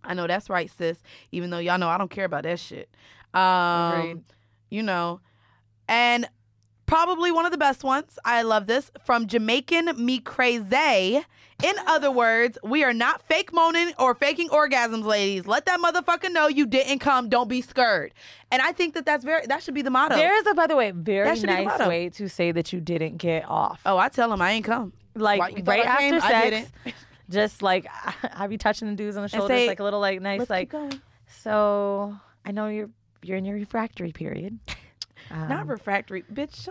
I know that's right, sis. Even though y'all know I don't care about that shit. Agreed. You know, and probably one of the best ones. I love this from Jamaican Me Crazy. In other words, we are not fake moaning or faking orgasms, ladies. Let that motherfucker know you didn't come. Don't be scared. And I think that should be the motto. There is by the way, very nice way to say that you didn't get off. Oh, I tell him I ain't come. Like right after sex, just like I be touching the dudes on the shoulders, like a little like nice, like. So I know you're in your refractory period. Not refractory, bitch.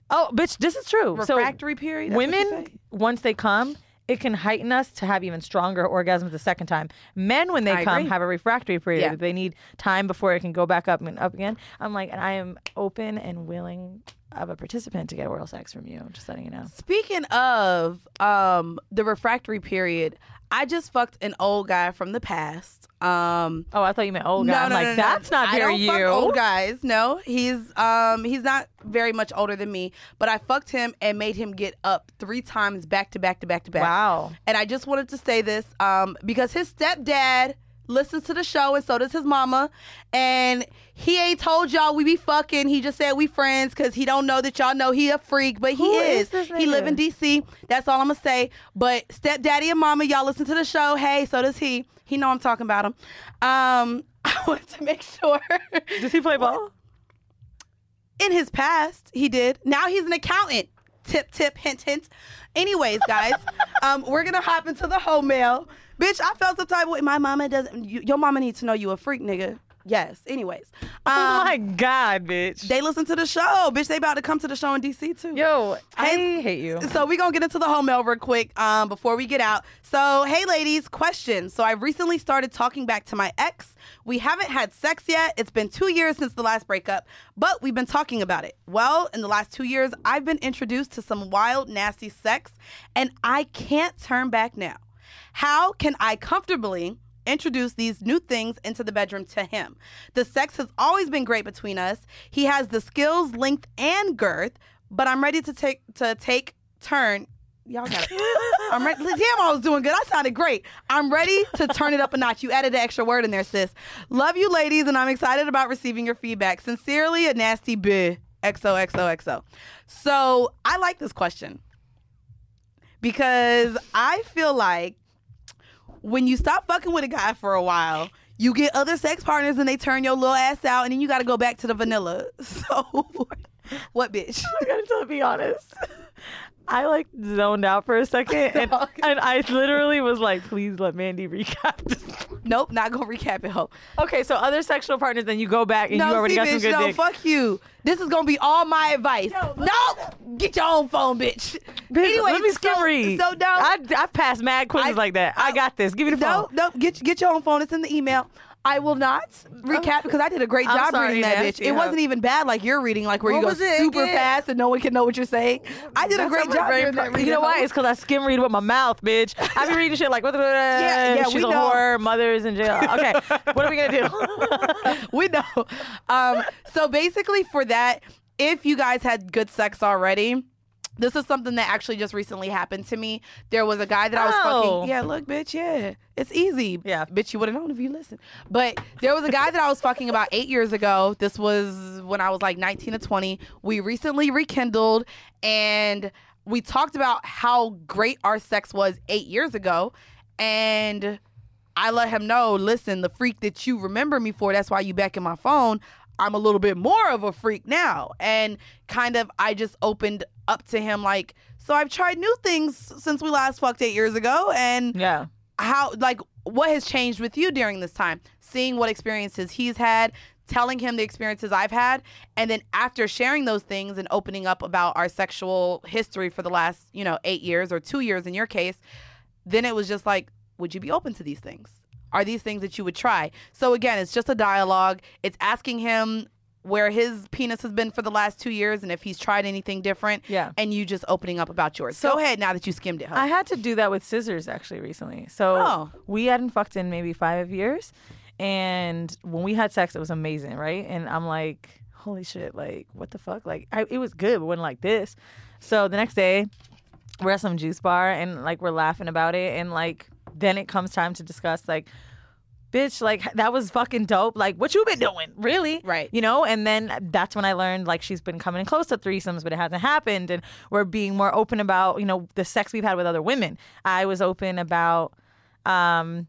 Oh, bitch, this is true. Refractory period. Women, once they come, it can heighten us to have even stronger orgasms the second time. Men, when they come, have a refractory period. Yeah. They need time before it can go back up and up again. I'm like, and I am open and willing of a participant to get oral sex from you. Just letting you know. Speaking of the refractory period, I just fucked an old guy from the past. I thought you meant old guy. No, that's not very you. I don't fuck old guys. No, he's not very much older than me. But I fucked him and made him get up 3 times back to back to back to back. Wow. And I just wanted to say this because his stepdad listens to the show, and so does his mama. And he ain't told y'all we be fucking. He just said we friends because he don't know that y'all know he a freak, but he is. He live in D.C. That's all I'm gonna say. But stepdaddy and mama, y'all listen to the show. Hey, so does he. He know I'm talking about him. I wanted to make sure. Does he play ball? In his past, he did. Now he's an accountant. Tip, tip, hint, hint. Anyways, guys, we're gonna hop into the whole mail. Bitch, I felt some type of way. My mama doesn't. Your mama needs to know you a freak, nigga. Yes. Anyways. Oh my God, bitch. They listen to the show. Bitch, they about to come to the show in D.C. too. Yo, I hate you. So we going to get into the whole mail real quick before we get out. So, hey, ladies, question. So I recently started talking back to my ex. We haven't had sex yet. It's been 2 years since the last breakup, but we've been talking about it. Well, in the last 2 years, I've been introduced to some wild, nasty sex, and I can't turn back now. How can I comfortably introduce these new things into the bedroom to him? The sex has always been great between us. He has the skills, length, and girth, but I'm ready to take turn. Y'all got it. I'm ready. Damn, I was doing good. I sounded great. I'm ready to turn it up a notch. You added an extra word in there, sis. Love you, ladies, and I'm excited about receiving your feedback. Sincerely, a nasty bitch. XOXOXO. So I like this question because I feel like when you stop fucking with a guy for a while, you get other sex partners and they turn your little ass out, and then you got to go back to the vanilla. So, what bitch? I gotta be honest. I like zoned out for a second, and I literally was like, please let Mandy recap this. Nope, not gonna recap it, ho. Okay, so other sexual partners, then you go back and you already got some good dick. Fuck you. This is gonna be all my advice. Nope, get your own phone, bitch. Anyway, let me skim read. So dumb. I've passed mad quizzes like that. I got this. Give me the phone. Nope, get your own phone. It's in the email. I will not recap because I did a great job reading that bitch. It wasn't even bad like you're reading, like where you go super fast and no one can know what you're saying. I did a great job reading that. You know why? It's because I skim read with my mouth, bitch. I be reading shit like, she's a whore, mother's in jail. Okay, what are we going to do? We know. So basically for that, if you guys had good sex already, this is something that actually just recently happened to me. There was a guy that I was fucking. Yeah, look, bitch, yeah. It's easy. Yeah. Bitch, you would have known if you listened. But there was a guy that I was fucking about 8 years ago. This was when I was like 19 to 20. We recently rekindled, and we talked about how great our sex was 8 years ago. And I let him know, listen, the freak that you remember me for, that's why you back in my phone. I'm a little bit more of a freak now. And kind of, I just opened up to him like, so I've tried new things since we last fucked 8 years ago. And how, like, what has changed with you during this time? Seeing what experiences he's had, telling him the experiences I've had. And then after sharing those things and opening up about our sexual history for the last, 8 years or 2 years in your case, then it was just like, would you be open to these things? are these things that you would try? So again, it's just a dialogue. It's asking him where his penis has been for the last 2 years and if he's tried anything different. Yeah. And you just opening up about yours. So, go ahead now that you skimmed it. Huh? I had to do that with scissors actually recently. So we hadn't fucked in maybe 5 years. And when we had sex, it was amazing, right? And I'm like, holy shit, like, what the fuck? Like, it was good, but it wasn't like this. So the next day, we're at some juice bar and like we're laughing about it. And like, then it comes time to discuss like, bitch, like, that was fucking dope. Like, what you been doing? Really? Right. You know? And then that's when I learned, like, she's been coming close to threesomes, but it hasn't happened. And we're being more open about, you know, the sex we've had with other women. I was open about how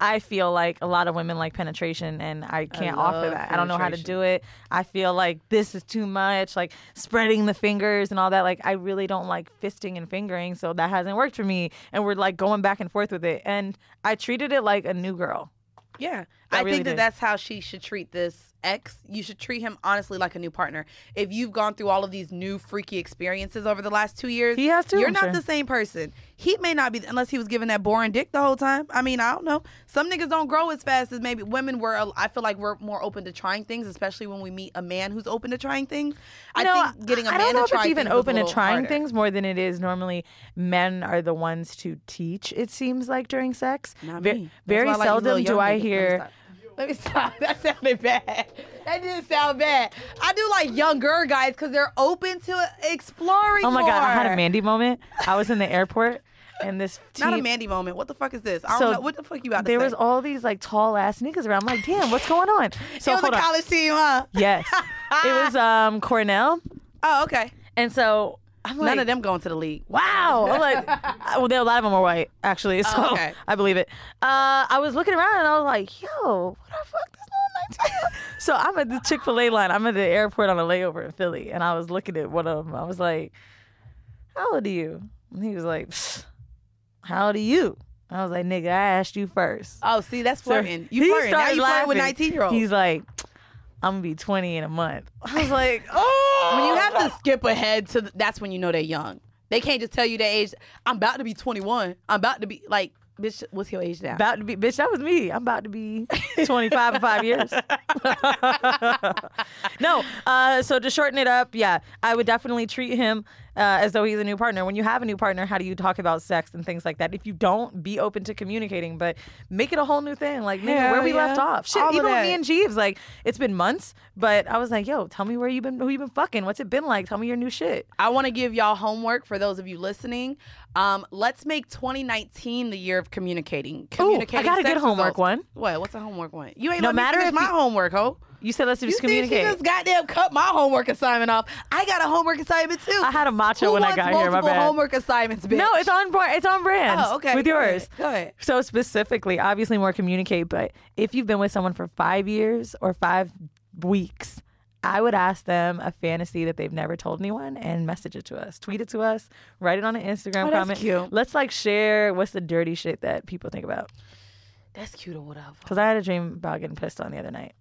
I feel like a lot of women like penetration and I can't offer that. I don't know how to do it. I feel like this is too much, like spreading the fingers and all that. Like, I really don't like fisting and fingering, so that hasn't worked for me. And we're like going back and forth with it. And I treated it like a new girl. Yeah. I really think did. that's how she should treat this ex. You should treat him honestly like a new partner. If you've gone through all of these new freaky experiences over the last 2 years, he has too, you're I'm not sure. the same person. He may not be, unless he was giving that boring dick the whole time. I mean, I don't know. Some niggas don't grow as fast as maybe women were. I feel like we're more open to trying things, especially when we meet a man who's open to trying things. I think getting a man to try I don't know if it's even things is open a to little trying harder. things more than it is normally men are the ones to teach, it seems like, during sex. Not me. That's Very why I like these seldom little do young I niggas. hear... Let me stop. That sounded bad. That didn't sound bad. I do like younger guys because they're open to exploring Oh my more. God, I had a Mandy moment. I was in the airport and this Not a teen- Mandy moment. What the fuck is this? I So don't know. What the fuck you about to there say? was all these like tall ass niggas around. I'm like, damn, what's going on? So it was hold a on. college team, huh? Yes. It was Cornell. Oh, okay. And so I'm like, None of them going to the league. wow. I'm like, well, a lot of them were white, actually. So okay. I believe it. I was looking around and I was like, yo, what the fuck? This little 19-year-old. So I'm at the Chick-fil-A line. I'm at the airport on a layover in Philly. And I was looking at one of them. I was like, how old are you? And he was like, pfft, how old are you? I was like, nigga, I asked you first. Oh, see, that's flirting. You he flirting. Now started you flirting with laughing. 19-year-olds. He's like, I'm going to be 20 in a month. I was like, oh. When you have to skip ahead to that's when you know they're young. They can't just tell you their age. I'm about to be 21. I'm about to be like, bitch, what's your age now? About to be, bitch, that was me. I'm about to be 25 in 5 years. No, so to shorten it up, yeah, I would definitely treat him as though he's a new partner. When you have a new partner, how do you talk about sex and things like that? If you don't, be open to communicating, but make it a whole new thing. Like, nigga, where we left off. Shit, All of even with that. me and Jeeves, like, it's been months, but I was like, yo, tell me who you been fucking. What's it been like? Tell me your new shit. I want to give y'all homework for those of you listening. Let's make 2019 the year of communicating. I got a good homework one. What? What's a homework one? You ain't No let me matter finish if my you- homework, ho. You said let's just You see, she communicate. just goddamn cut my homework assignment off. I got a homework assignment too. I had a macho Who when I wants got here. My multiple bad. homework assignments, bitch? No, it's on brand. Oh, okay. With Go yours. ahead. Go ahead. So specifically, obviously more communicate, but if you've been with someone for 5 years or 5 weeks, I would ask them a fantasy that they've never told anyone and message it to us. Tweet it to us. Write it on an Instagram that's comment. cute. Let's like share what's the dirty shit that people think about. That's cute or whatever. Because I had a dream about getting pissed on the other night.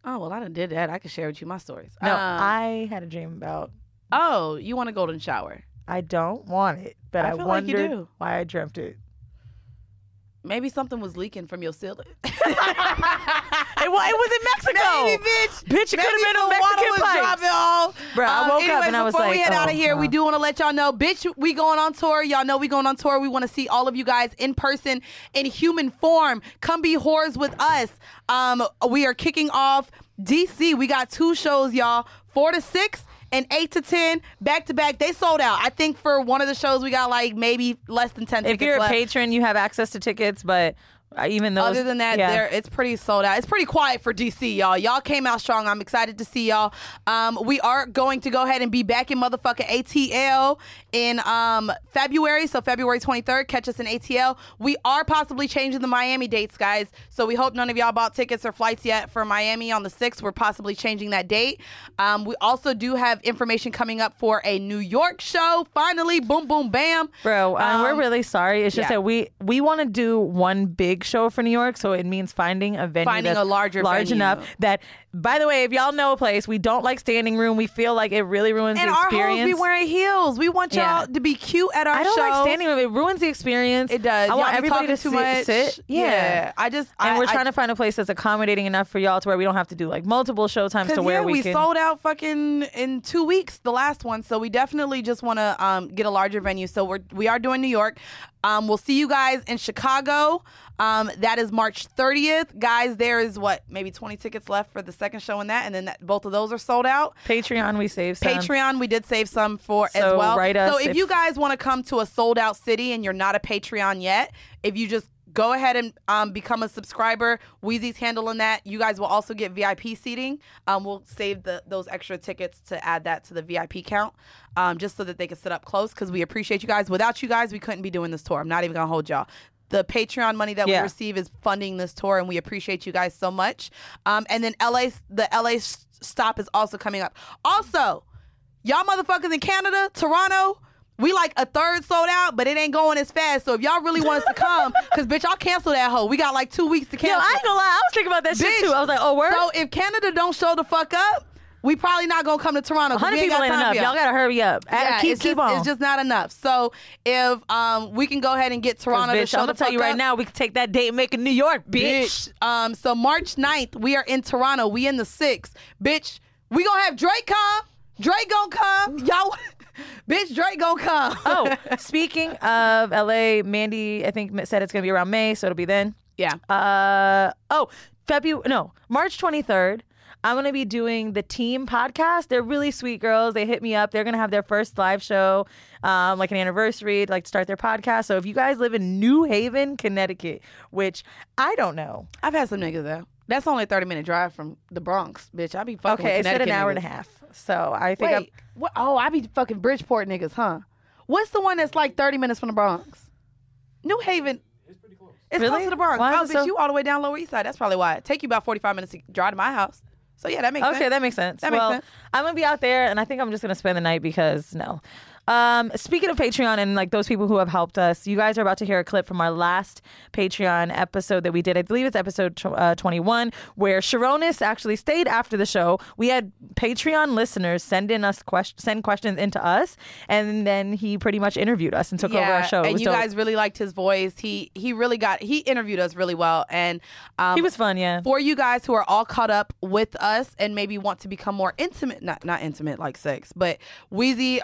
Oh, well, I done did that. I can share with you my stories. No, I had a dream about, Oh, you want a golden shower? I don't want it, but I I feel like you wondered do. why I dreamt it. Maybe something was leaking from your ceiling. It was in Mexico. Maybe, bitch. Bitch, it could have Maybe been some a water Mexican was pipe. dropping off. Bro, I woke up anyways, and I was before like, we head out oh, of here, we wow. do want to let y'all know, bitch, we going on tour. Y'all know we going on tour. We want to see all of you guys in person, in human form. Come be whores with us. We are kicking off DC. We got 2 shows, y'all. 4 to 6 and 8 to 10 back to back. They sold out. I think for one of the shows, we got like maybe less than 10 If tickets you're a left. patron, you have access to tickets, but even those. Other than that, yeah. it's pretty sold out. It's pretty quiet for DC, y'all. Y'all came out strong. I'm excited to see y'all. We are going to go ahead and be back in motherfucking ATL in February. So February 23rd, catch us in ATL. We are possibly changing the Miami dates, guys. So we hope none of y'all bought tickets or flights yet for Miami on the 6th. We're possibly changing that date. We also do have information coming up for a New York show. Finally, boom, boom, bam. Bro, we're really sorry. It's just yeah. that we want to do one big big show for New York, so it means finding a venue that's a large venue. enough that, by the way, if y'all know a place, we don't like standing room. We feel like it really ruins the experience. And our hoes be wearing heels. We want y'all to be cute at our show. I don't like standing room. It ruins the experience. It does. I want everybody to too much. sit. Yeah. And we're trying to find a place that's accommodating enough for y'all to where we don't have to do like multiple show times to where we can. Sold out fucking in 2 weeks, the last one. So we definitely just want to get a larger venue. So we are doing New York. We'll see you guys in Chicago. That is March 30th. Guys, there is maybe 20 tickets left for the second show in that, and then both of those are sold out. Patreon, we saved some. Patreon, we did save some for as well. So if you guys want to come to a sold out city and you're not a Patreon yet, if you just go ahead and become a subscriber. Wheezy's handling that. You guys will also get VIP seating. We'll save those extra tickets to add that to the VIP count, just so that they can sit up close, because we appreciate you guys. Without you guys, we couldn't be doing this tour. I'm not even going to hold y'all. The Patreon money that we receive is funding this tour, and we appreciate you guys so much. And then the LA stop is also coming up. Also, y'all motherfuckers in Canada, Toronto, we like a third sold out, but it ain't going as fast. So if y'all really want us to come, because bitch, I'll cancel that hoe. We got like 2 weeks to cancel. Yo, I ain't gonna lie. I was thinking about that shit too. I was like, oh, word? So if Canada don't show the fuck up, we probably not gonna come to Toronto. 100 people ain't enough. Y'all gotta hurry up. Keep on. It's just not enough. So if we can go ahead and get Toronto to show I'm gonna tell you right now, we can take that date and make it New York, bitch. So March 9th, we are in Toronto. We in the 6th. Bitch, we gonna have Drake come. Drake gonna come. Y'all... Bitch, Drake gonna come. Oh, speaking of LA, Mandy, I think, said it's gonna be around May, so it'll be then. Yeah. March 23rd. I'm gonna be doing the Team podcast. They're really sweet girls. They hit me up. They're gonna have their first live show, like an anniversary, like to start their podcast. So if you guys live in New Haven, Connecticut, which I don't know, I've had some niggas there. That's only a 30-minute drive from the Bronx, bitch. I be fucking with Connecticut. Okay, it's an hour and a half. So I think I be fucking Bridgeport niggas, huh? What's the one that's like 30 minutes from the Bronx? New Haven. It's pretty close. It's close to the Bronx. Bitch, you all the way down Lower East Side. That's probably why. It take you about 45 minutes to drive to my house. So yeah, that makes sense. Okay, that makes sense. That makes sense. I'm gonna be out there, and I think I'm just gonna spend the night because no. Speaking of Patreon and like those people who have helped us, you guys are about to hear a clip from our last Patreon episode that we did. I believe it's episode 21, where Sarunas actually stayed after the show. We had Patreon listeners send questions into us, and then he pretty much interviewed us and took over our show. And you guys really liked his voice. He interviewed us really well, and he was fun. Yeah. For you guys who are all caught up with us and maybe want to become more intimate, not intimate like sex, but Wheezy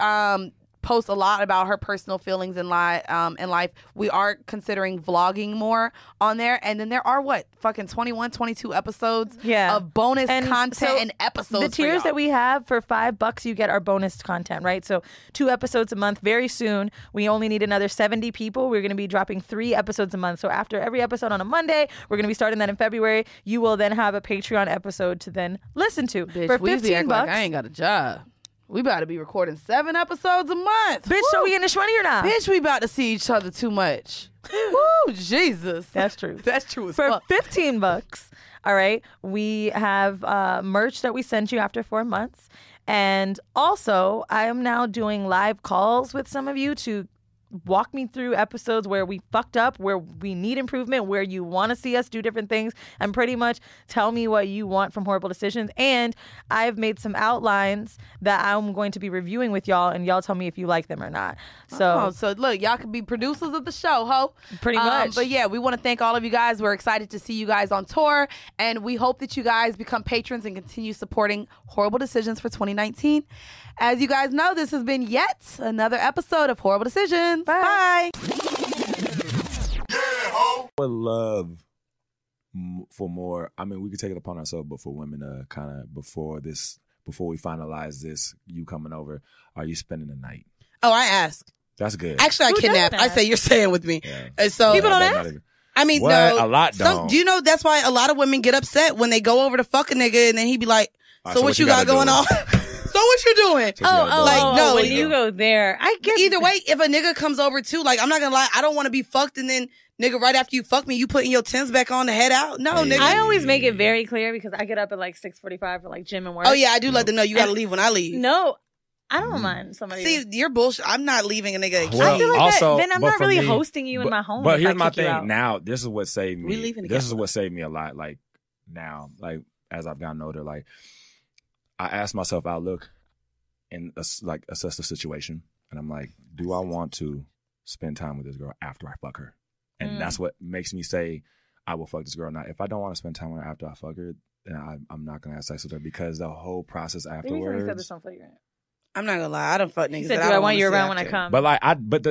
posts a lot about her personal feelings in life. We are considering vlogging more on there, and then there are 21, 22 episodes of bonus content and episodes. The tiers that we have for $5, you get our bonus content, right? So 2 episodes a month. Very soon, we only need another 70 people. We're going to be dropping 3 episodes a month. So after every episode on a Monday, we're going to be starting that in February. You will then have a Patreon episode to then listen to. Bitch, for $15. Like I ain't got a job. We about to be recording 7 episodes a month. Bitch, so we getting this money or not? Bitch, we about to see each other too much. Woo, Jesus. That's true. That's true as For fuck. $15, all right, we have merch that we sent you after 4 months. And also, I am now doing live calls with some of you to walk me through episodes where we fucked up, where we need improvement, where you want to see us do different things, and pretty much tell me what you want from Whoreible Decisions. And I've made some outlines that I'm going to be reviewing with y'all, and y'all tell me if you like them or not. So look, y'all could be producers of the show, ho. Pretty much. But yeah, we want to thank all of you guys. We're excited to see you guys on tour, and we hope that you guys become patrons and continue supporting Whoreible Decisions for 2019. As you guys know, this has been yet another episode of Whoreible Decisions. Bye. I would love for more. I mean, we could take it upon ourselves, but for women to kind of before we finalize this, you coming over, are you spending the night? Oh, I ask. That's good. Actually, I kidnap. I say you're staying with me. Yeah. And so people don't ask. I mean, what? no. A lot don't. Do you know that's why a lot of women get upset when they go over to fuck a nigga and then he be like, so what you got going on? So what you doing? When you go there, I guess either way, if a nigga comes over too, like I'm not gonna lie, I don't want to be fucked and then nigga right after you fuck me, you putting your Timbs back on to head out. No, nigga. I always make it very clear because I get up at like 6:45 for like gym and work. Oh yeah, I do let them know you gotta leave when I leave. No, I don't mind somebody. See, you're bullshit. I'm not leaving a nigga. Well, I feel like also, then I'm but not for really me- hosting you in my home. But if here's I my kick you out. thing. Now, this is what saved We me. leaving the This is capital. what saved me a lot. Like now, like as I've gotten older, like I ask myself, I look and assess the situation, and I'm like, do I want to spend time with this girl after I fuck her? And that's what makes me say I will fuck this girl. Now, if I don't want to spend time with her after I fuck her, then I'm not gonna have sex with her because the whole process Maybe afterwards. somebody said this on Flagrant. I'm not gonna lie. I don't fuck niggas. He said, that "Do I don't want wanna you see around when I after. come?" But like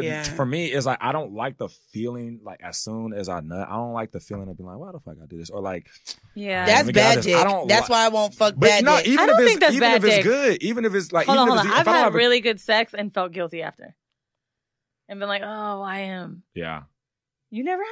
Yeah. for me, it's like I don't like the feeling like as soon as I nut, I don't like the feeling of being like, why the fuck I do this? Or like Yeah. That's let me get out bad of this. dick. I don't That's li- why I won't fuck But bad no, dick. even I don't if it's think that's even bad if it's dick. good, even if it's like Hold on, even hold if on. it's, I've if I don't had have a- really good sex and felt guilty after, and been like, "Oh, I am." yeah. You never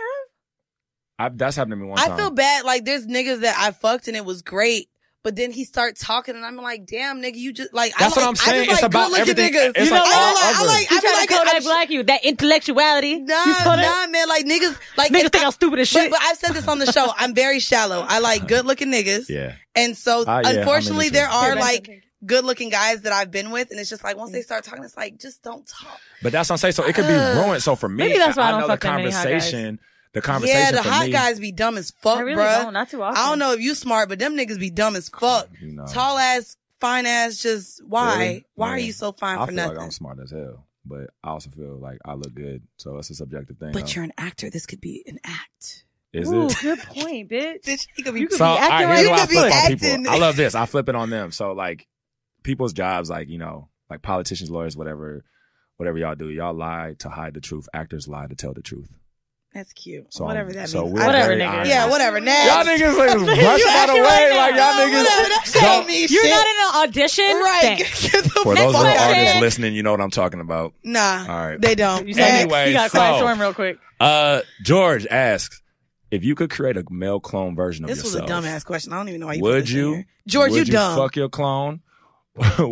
have? That's happened to me one time. I feel bad. Like there's niggas that I fucked and it was great. But then he starts talking and I'm like, damn, nigga, you just like. That's what I'm saying. It's about good-looking everything. niggas. It's You like know, all I over. like. You I be trying like, to Kodak Black you? That intellectuality? Nah, You saw that? nah, man. Like niggas, like Niggas if think I'm stupid as shit. But I've said this on the show. I'm very shallow. I like good-looking niggas. Yeah. And so, Yeah, I'm unfortunately, into there it. are Yeah, like good-looking guys that I've been with, and it's just like once they start talking, it's like just don't talk. But that's what I'm saying. So it could be ruined. So for me, Maybe that's why I don't know fuck the that many hot guys. conversation. The conversation Yeah, the for hot me, guys be dumb as fuck, I really bruh. don't. Not too often. I don't know if you smart, but them niggas be dumb as fuck. you know, Tall ass, fine ass. Just why? Really? Why are Man, you so fine I for feel nothing? like I'm smart as hell, but I also feel like I look good. So it's a subjective thing. But though. you're an actor. This could be an act. Is Ooh, it? good point, bitch. Bitch, he could be. You could So be acting here's right. what I You could be flip on acting. people. I love this. I flip it on them. So like people's jobs, like like politicians, lawyers, whatever y'all do, y'all lie to hide the truth. Actors lie to tell the truth. That's cute. So whatever that so means. we're Whatever, very nigga. honest. Yeah, whatever. Next. Y'all niggas like brush it out of the acting way. right Like now. y'all niggas. Whatever. That shit don't mean You're shit. not in an audition? Right. Thanks. Get the For fuck those little out of artists here. listening, you know what I'm talking about. Nah. All right. They don't. You said Anyway, you got a quiet so- storm real quick. George asks, if you could create a male clone version of This was a yourself, dumbass question. I don't even know why you put would this in you? here. George, would you dumb. fuck your clone?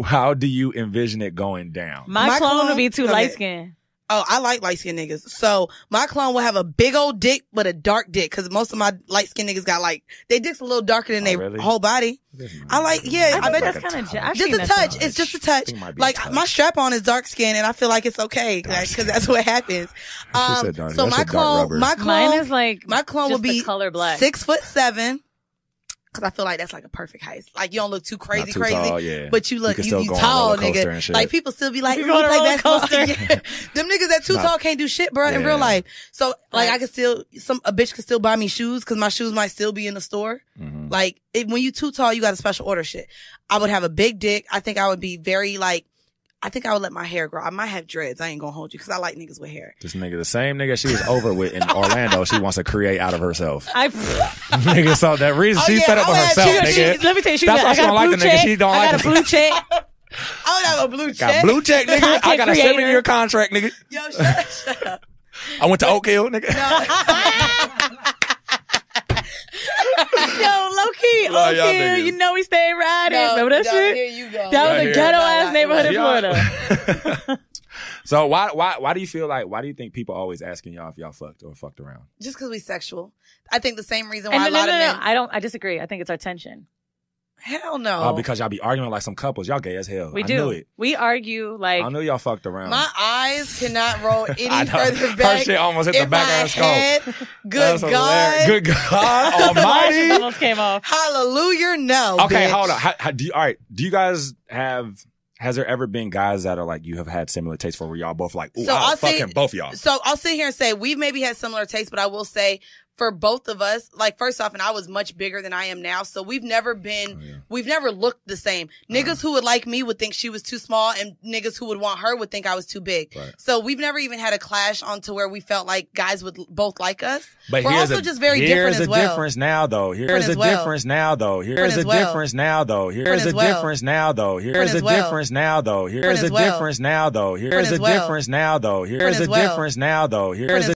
How do you envision it going down? My clone would be too Go ahead. light skinned. Oh, I like light skinned niggas. So my clone will have a big old dick, but a dark dick. Cause most of my light skinned niggas got like, their dick's a little darker than Oh, their really? whole body. I like, yeah, I bet that's like a kind of touch. just a touch. It's just a touch. It might be a Like touch. my strap on is dark skin and I feel like it's okay. Cause that's what happens. She said dark. So That my shit dark rubber. Mine is like my clone just would be the color black. 6'7". Cause I feel like that's like a perfect height. Like you don't look too crazy, Not too crazy, tall, yeah. but you look can you still go on a tall, roller coaster nigga. and shit. Like people still be like, You "Ooh, go on a play roller basketball." coaster. Yeah. Them niggas that too Nah. tall can't do shit, bro. In Yeah. real life, so like I could still a bitch could still buy me shoes because my shoes might still be in the store. Mhm. Like when you too tall, you got a special order shit. I would have a big dick. I think I would be very like. I think I would let my hair grow. I might have dreads. I ain't gonna hold you because I like niggas with hair. This nigga, the same nigga she was over with in Orlando, she wants to create out of herself. I Nigga, so that reason Oh, she yeah, fed up I with would herself, have nigga. let me tell you, she That's got, why I she got don't a like blue the nigga. check. She don't I like got a the- blue check. I would have a blue check. Got blue check, nigga. I Content got a creator. 7-year contract, nigga. Yo, shut up. I went to Oak Hill, nigga. Yo, low key, Love y'all okay, niggas. you know we stay riding. Remember that shit? Here you go. That was a here. ghetto ass neighborhood in Yeah. Florida. So why do you feel like, why do you think people always asking y'all if y'all fucked or fucked around? Just because we sexual. I think the same reason And why a lot of men. I disagree. I think it's our tension. Hell no. Oh, because y'all be arguing like some couples. Y'all gay as hell. We I do. knew it. We argue like I knew y'all fucked around. My eyes cannot roll any I know. further Her back. shit almost hit the in back my of her skull. head. Good That's hilarious. God. Good God the lashes Almighty. almost came off. Hallelujah. No. Okay, bitch. hold on. All right. Do you guys has there ever been guys that are like, you have had similar tastes for where y'all both like, ooh, So I'll I'll say- fucking both y'all? So I'll sit here and say we've maybe had similar tastes, but I will say for both of us, like first off, and I was much bigger than I am now, so we've never been, we've never looked the same. Niggas who would like me would think she was too small, and niggas who would want her would think I was too big. Right. So we've never even had a clash on to where we felt like guys would both like us. But We're here's also just very different as well. Here's a difference now, though. Here's a as well. difference now, though. Here's a as well. difference now, though. Here's a as well. difference now, though. Here's as a well. difference now, though. Here's as a well. difference now, though. Here's as a well. difference now, though. Here's as a well. difference now, though. Here's as a